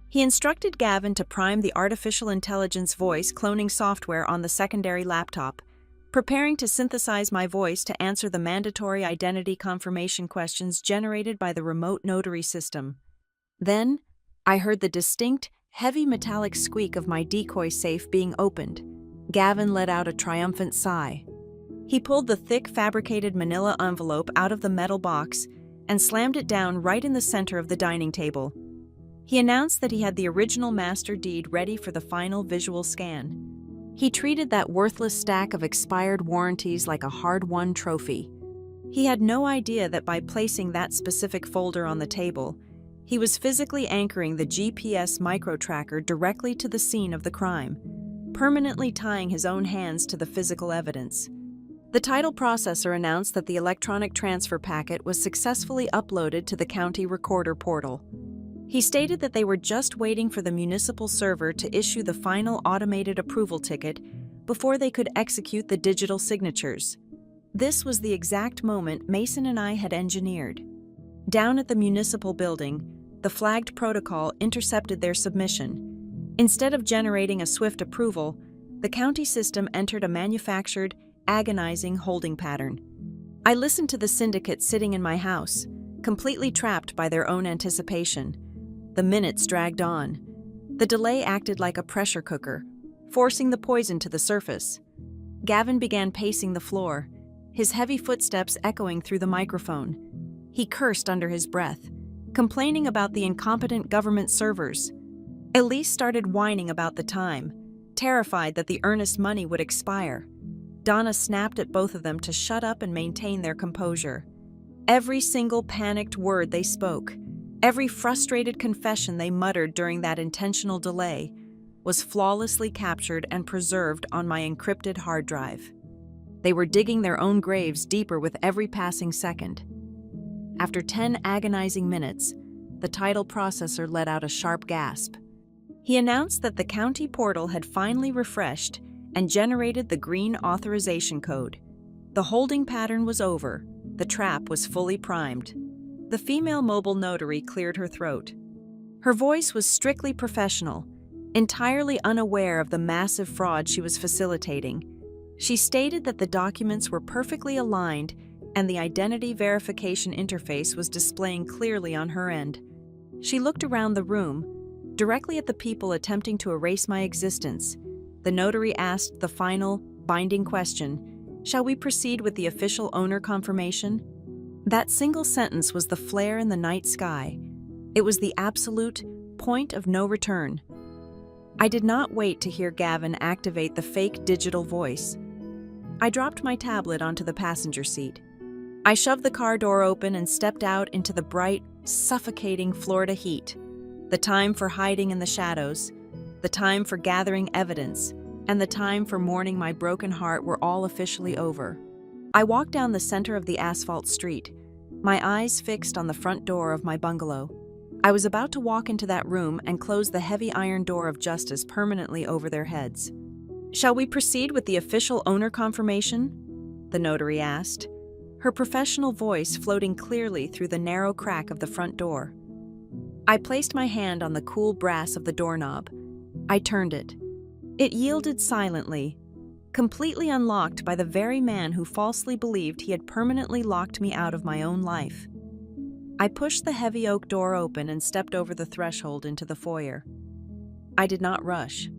He instructed Gavin to prime the artificial intelligence voice cloning software on the secondary laptop, preparing to synthesize my voice to answer the mandatory identity confirmation questions generated by the remote notary system. Then, I heard the distinct, heavy metallic squeak of my decoy safe being opened. Gavin let out a triumphant sigh. He pulled the thick, fabricated manila envelope out of the metal box and slammed it down right in the center of the dining table. He announced that he had the original master deed ready for the final visual scan. He treated that worthless stack of expired warranties like a hard-won trophy. He had no idea that by placing that specific folder on the table, he was physically anchoring the GPS micro-tracker directly to the scene of the crime, permanently tying his own hands to the physical evidence. The title processor announced that the electronic transfer packet was successfully uploaded to the county recorder portal. He stated that they were just waiting for the municipal server to issue the final automated approval ticket before they could execute the digital signatures. This was the exact moment Mason and I had engineered. Down at the municipal building, the flagged protocol intercepted their submission. Instead of generating a swift approval, the county system entered a manufactured, agonizing holding pattern. I listened to the syndicate sitting in my house, completely trapped by their own anticipation. The minutes dragged on. The delay acted like a pressure cooker, forcing the poison to the surface. Gavin began pacing the floor, his heavy footsteps echoing through the microphone. He cursed under his breath, complaining about the incompetent government servers. Elise started whining about the time, terrified that the earnest money would expire. Donna snapped at both of them to shut up and maintain their composure. Every single panicked word they spoke, every frustrated confession they muttered during that intentional delay, was flawlessly captured and preserved on my encrypted hard drive. They were digging their own graves deeper with every passing second. After 10 agonizing minutes, the title processor let out a sharp gasp. He announced that the county portal had finally refreshed and generated the green authorization code. The holding pattern was over. The trap was fully primed. The female mobile notary cleared her throat. Her voice was strictly professional, entirely unaware of the massive fraud she was facilitating. She stated that the documents were perfectly aligned and the identity verification interface was displaying clearly on her end. She looked around the room, directly at the people attempting to erase my existence. The notary asked the final, binding question, "Shall we proceed with the official owner confirmation?" That single sentence was the flare in the night sky. It was the absolute point of no return. I did not wait to hear Gavin activate the fake digital voice. I dropped my tablet onto the passenger seat. I shoved the car door open and stepped out into the bright, suffocating Florida heat. The time for hiding in the shadows, the time for gathering evidence, and the time for mourning my broken heart were all officially over. I walked down the center of the asphalt street, my eyes fixed on the front door of my bungalow. I was about to walk into that room and close the heavy iron door of justice permanently over their heads. "Shall we proceed with the official owner confirmation?" the notary asked, her professional voice floating clearly through the narrow crack of the front door. I placed my hand on the cool brass of the doorknob. I turned it. It yielded silently, completely unlocked by the very man who falsely believed he had permanently locked me out of my own life. I pushed the heavy oak door open and stepped over the threshold into the foyer. I did not rush.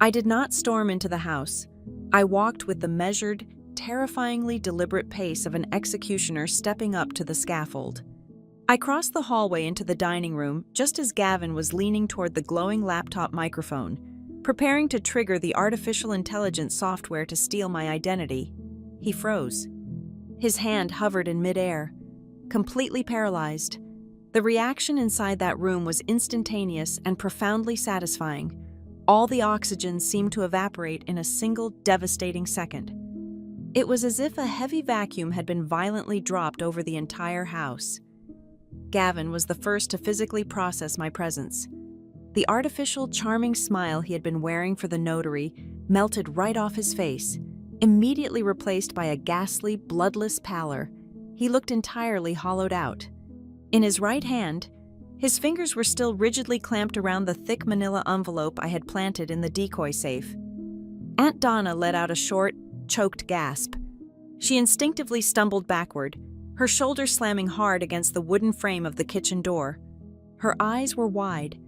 I did not storm into the house. I walked with the measured, terrifyingly deliberate pace of an executioner stepping up to the scaffold. I crossed the hallway into the dining room just as Gavin was leaning toward the glowing laptop microphone, preparing to trigger the artificial intelligence software to steal my identity. He froze. His hand hovered in midair, completely paralyzed. The reaction inside that room was instantaneous and profoundly satisfying. All the oxygen seemed to evaporate in a single devastating second. It was as if a heavy vacuum had been violently dropped over the entire house. Gavin was the first to physically process my presence. The artificial, charming smile he had been wearing for the notary melted right off his face, immediately replaced by a ghastly, bloodless pallor. He looked entirely hollowed out. In his right hand, his fingers were still rigidly clamped around the thick manila envelope I had planted in the decoy safe. Aunt Donna let out a short, choked gasp. She instinctively stumbled backward, her shoulders slamming hard against the wooden frame of the kitchen door. Her eyes were wide,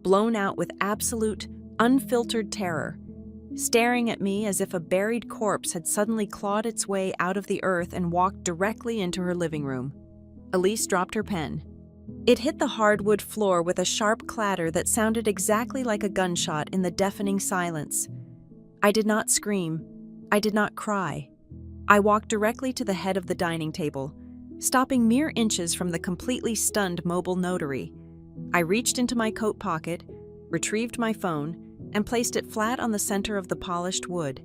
blown out with absolute, unfiltered terror, staring at me as if a buried corpse had suddenly clawed its way out of the earth and walked directly into her living room. Elise dropped her pen. It hit the hardwood floor with a sharp clatter that sounded exactly like a gunshot in the deafening silence. I did not scream. I did not cry. I walked directly to the head of the dining table, stopping mere inches from the completely stunned mobile notary. I reached into my coat pocket, retrieved my phone, and placed it flat on the center of the polished wood.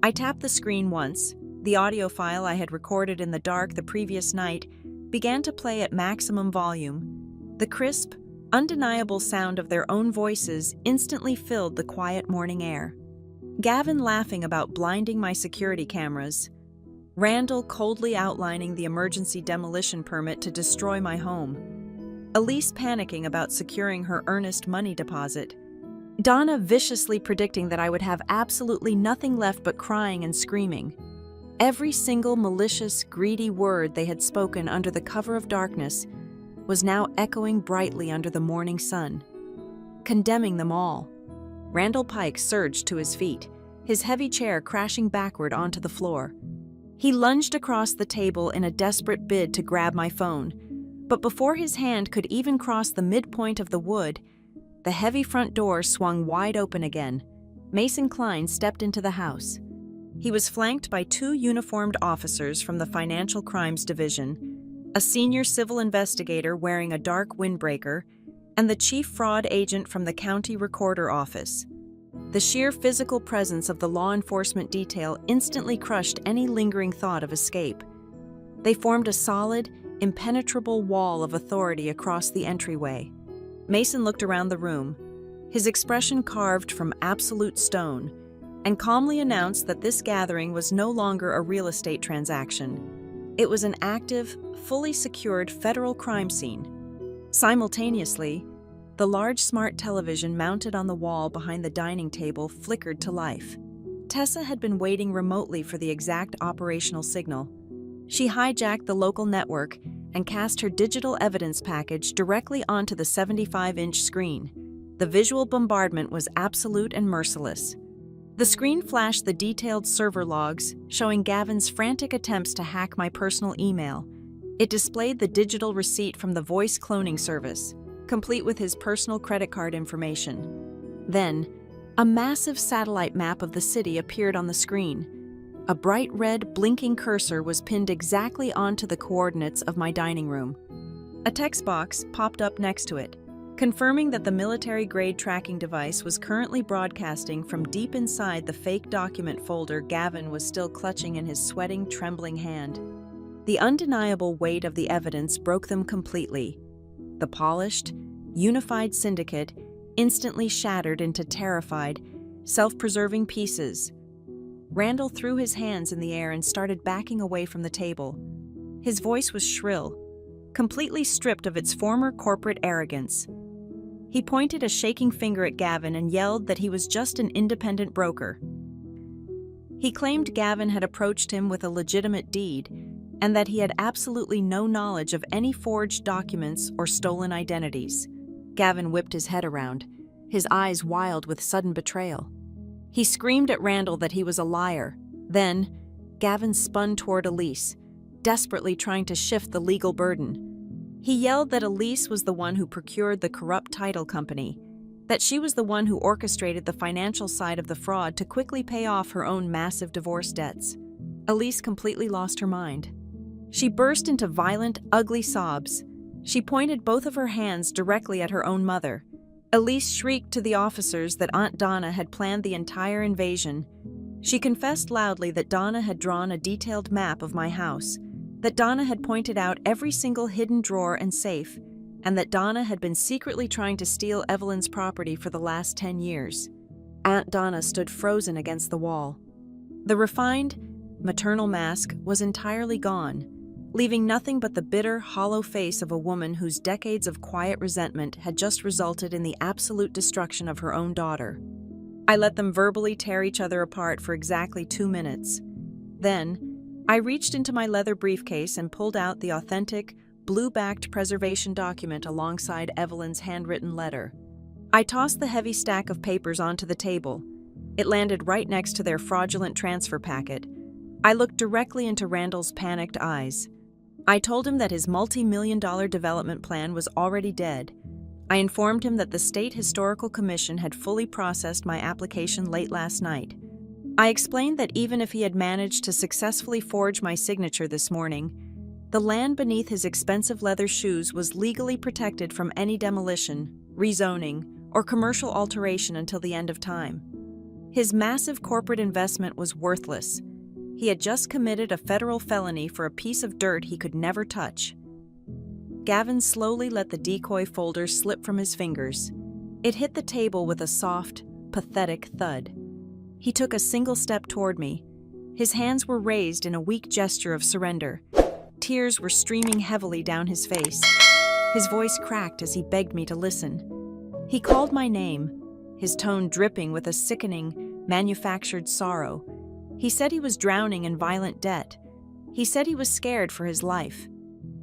I tapped the screen once. The audio file I had recorded in the dark the previous night began to play at maximum volume. The crisp, undeniable sound of their own voices instantly filled the quiet morning air. Gavin laughing about blinding my security cameras, Randall coldly outlining the emergency demolition permit to destroy my home, Elise panicking about securing her earnest money deposit, Donna viciously predicting that I would have absolutely nothing left but crying and screaming. Every single malicious, greedy word they had spoken under the cover of darkness was now echoing brightly under the morning sun, condemning them all. Randall Pike surged to his feet, his heavy chair crashing backward onto the floor. He lunged across the table in a desperate bid to grab my phone, but before his hand could even cross the midpoint of the wood, the heavy front door swung wide open again. Mason Klein stepped into the house. He was flanked by two uniformed officers from the Financial Crimes Division, a senior civil investigator wearing a dark windbreaker, and the chief fraud agent from the county recorder office. The sheer physical presence of the law enforcement detail instantly crushed any lingering thought of escape. They formed a solid, impenetrable wall of authority across the entryway. Mason looked around the room, his expression carved from absolute stone, and calmly announced that this gathering was no longer a real estate transaction. It was an active, fully secured federal crime scene. Simultaneously, the large smart television mounted on the wall behind the dining table flickered to life. Tessa had been waiting remotely for the exact operational signal. She hijacked the local network and cast her digital evidence package directly onto the 75-inch screen. The visual bombardment was absolute and merciless. The screen flashed the detailed server logs showing Gavin's frantic attempts to hack my personal email. It displayed the digital receipt from the voice cloning service, complete with his personal credit card information. Then, a massive satellite map of the city appeared on the screen. A bright red, blinking cursor was pinned exactly onto the coordinates of my dining room. A text box popped up next to it, confirming that the military-grade tracking device was currently broadcasting from deep inside the fake document folder Gavin was still clutching in his sweating, trembling hand. The undeniable weight of the evidence broke them completely. The polished, unified syndicate instantly shattered into terrified, self-preserving pieces. Randall threw his hands in the air and started backing away from the table. His voice was shrill, completely stripped of its former corporate arrogance. He pointed a shaking finger at Gavin and yelled that he was just an independent broker. He claimed Gavin had approached him with a legitimate deed, and that he had absolutely no knowledge of any forged documents or stolen identities. Gavin whipped his head around, his eyes wild with sudden betrayal. He screamed at Randall that he was a liar. Then, Gavin spun toward Elise, desperately trying to shift the legal burden. He yelled that Elise was the one who procured the corrupt title company, that she was the one who orchestrated the financial side of the fraud to quickly pay off her own massive divorce debts. Elise completely lost her mind. She burst into violent, ugly sobs. She pointed both of her hands directly at her own mother. Elise shrieked to the officers that Aunt Donna had planned the entire invasion. She confessed loudly that Donna had drawn a detailed map of my house, that Donna had pointed out every single hidden drawer and safe, and that Donna had been secretly trying to steal Evelyn's property for the last 10 years. Aunt Donna stood frozen against the wall. The refined, maternal mask was entirely gone, leaving nothing but the bitter, hollow face of a woman whose decades of quiet resentment had just resulted in the absolute destruction of her own daughter. I let them verbally tear each other apart for exactly 2 minutes. Then, I reached into my leather briefcase and pulled out the authentic, blue-backed preservation document alongside Evelyn's handwritten letter. I tossed the heavy stack of papers onto the table. It landed right next to their fraudulent transfer packet. I looked directly into Randall's panicked eyes. I told him that his multi-million-dollar development plan was already dead. I informed him that the State Historical Commission had fully processed my application late last night. I explained that even if he had managed to successfully forge my signature this morning, the land beneath his expensive leather shoes was legally protected from any demolition, rezoning, or commercial alteration until the end of time. His massive corporate investment was worthless. He had just committed a federal felony for a piece of dirt he could never touch. Gavin slowly let the decoy folder slip from his fingers. It hit the table with a soft, pathetic thud. He took a single step toward me. His hands were raised in a weak gesture of surrender. Tears were streaming heavily down his face. His voice cracked as he begged me to listen. He called my name, his tone dripping with a sickening, manufactured sorrow. He said he was drowning in violent debt. He said he was scared for his life.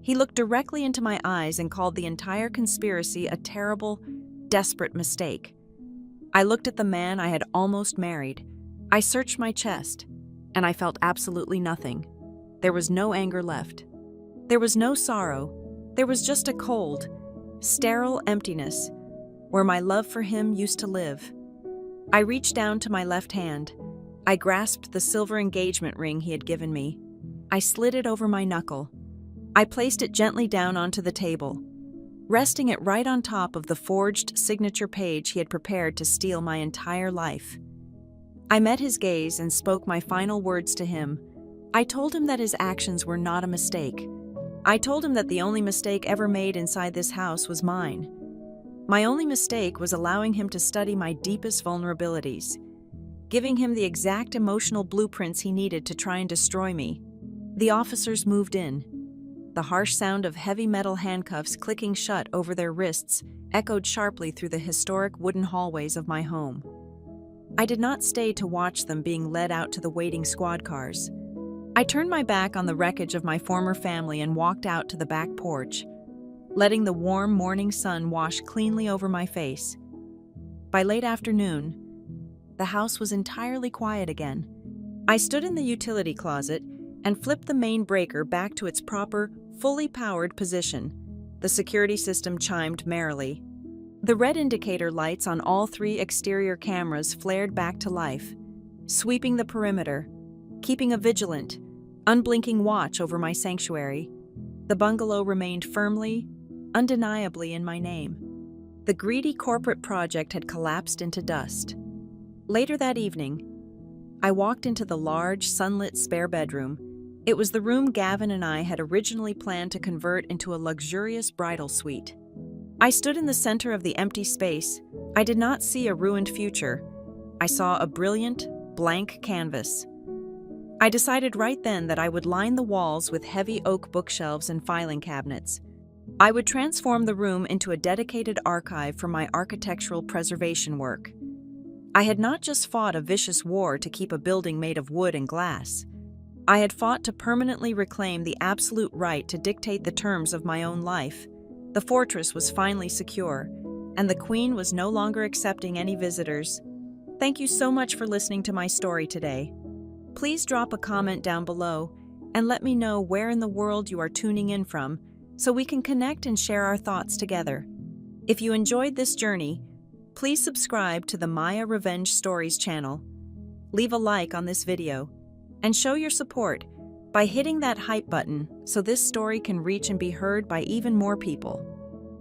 He looked directly into my eyes and called the entire conspiracy a terrible, desperate mistake. I looked at the man I had almost married. I searched my chest, and I felt absolutely nothing. There was no anger left. There was no sorrow. There was just a cold, sterile emptiness where my love for him used to live. I reached down to my left hand. I grasped the silver engagement ring he had given me. I slid it over my knuckle. I placed it gently down onto the table, resting it right on top of the forged signature page he had prepared to steal my entire life. I met his gaze and spoke my final words to him. I told him that his actions were not a mistake. I told him that the only mistake ever made inside this house was mine. My only mistake was allowing him to study my deepest vulnerabilities, giving him the exact emotional blueprints he needed to try and destroy me. The officers moved in. The harsh sound of heavy metal handcuffs clicking shut over their wrists echoed sharply through the historic wooden hallways of my home. I did not stay to watch them being led out to the waiting squad cars. I turned my back on the wreckage of my former family and walked out to the back porch, letting the warm morning sun wash cleanly over my face. By late afternoon, the house was entirely quiet again. I stood in the utility closet and flipped the main breaker back to its proper, fully powered position. The security system chimed merrily. The red indicator lights on all 3 exterior cameras flared back to life, sweeping the perimeter, keeping a vigilant, unblinking watch over my sanctuary. The bungalow remained firmly, undeniably in my name. The greedy corporate project had collapsed into dust. Later that evening, I walked into the large, sunlit spare bedroom. It was the room Gavin and I had originally planned to convert into a luxurious bridal suite. I stood in the center of the empty space. I did not see a ruined future. I saw a brilliant, blank canvas. I decided right then that I would line the walls with heavy oak bookshelves and filing cabinets. I would transform the room into a dedicated archive for my architectural preservation work. I had not just fought a vicious war to keep a building made of wood and glass. I had fought to permanently reclaim the absolute right to dictate the terms of my own life. The fortress was finally secure, and the Queen was no longer accepting any visitors. Thank you so much for listening to my story today. Please drop a comment down below and let me know where in the world you are tuning in from so we can connect and share our thoughts together. If you enjoyed this journey, please subscribe to the Maya Revenge Stories channel. Leave a like on this video and show your support by hitting that hype button so this story can reach and be heard by even more people.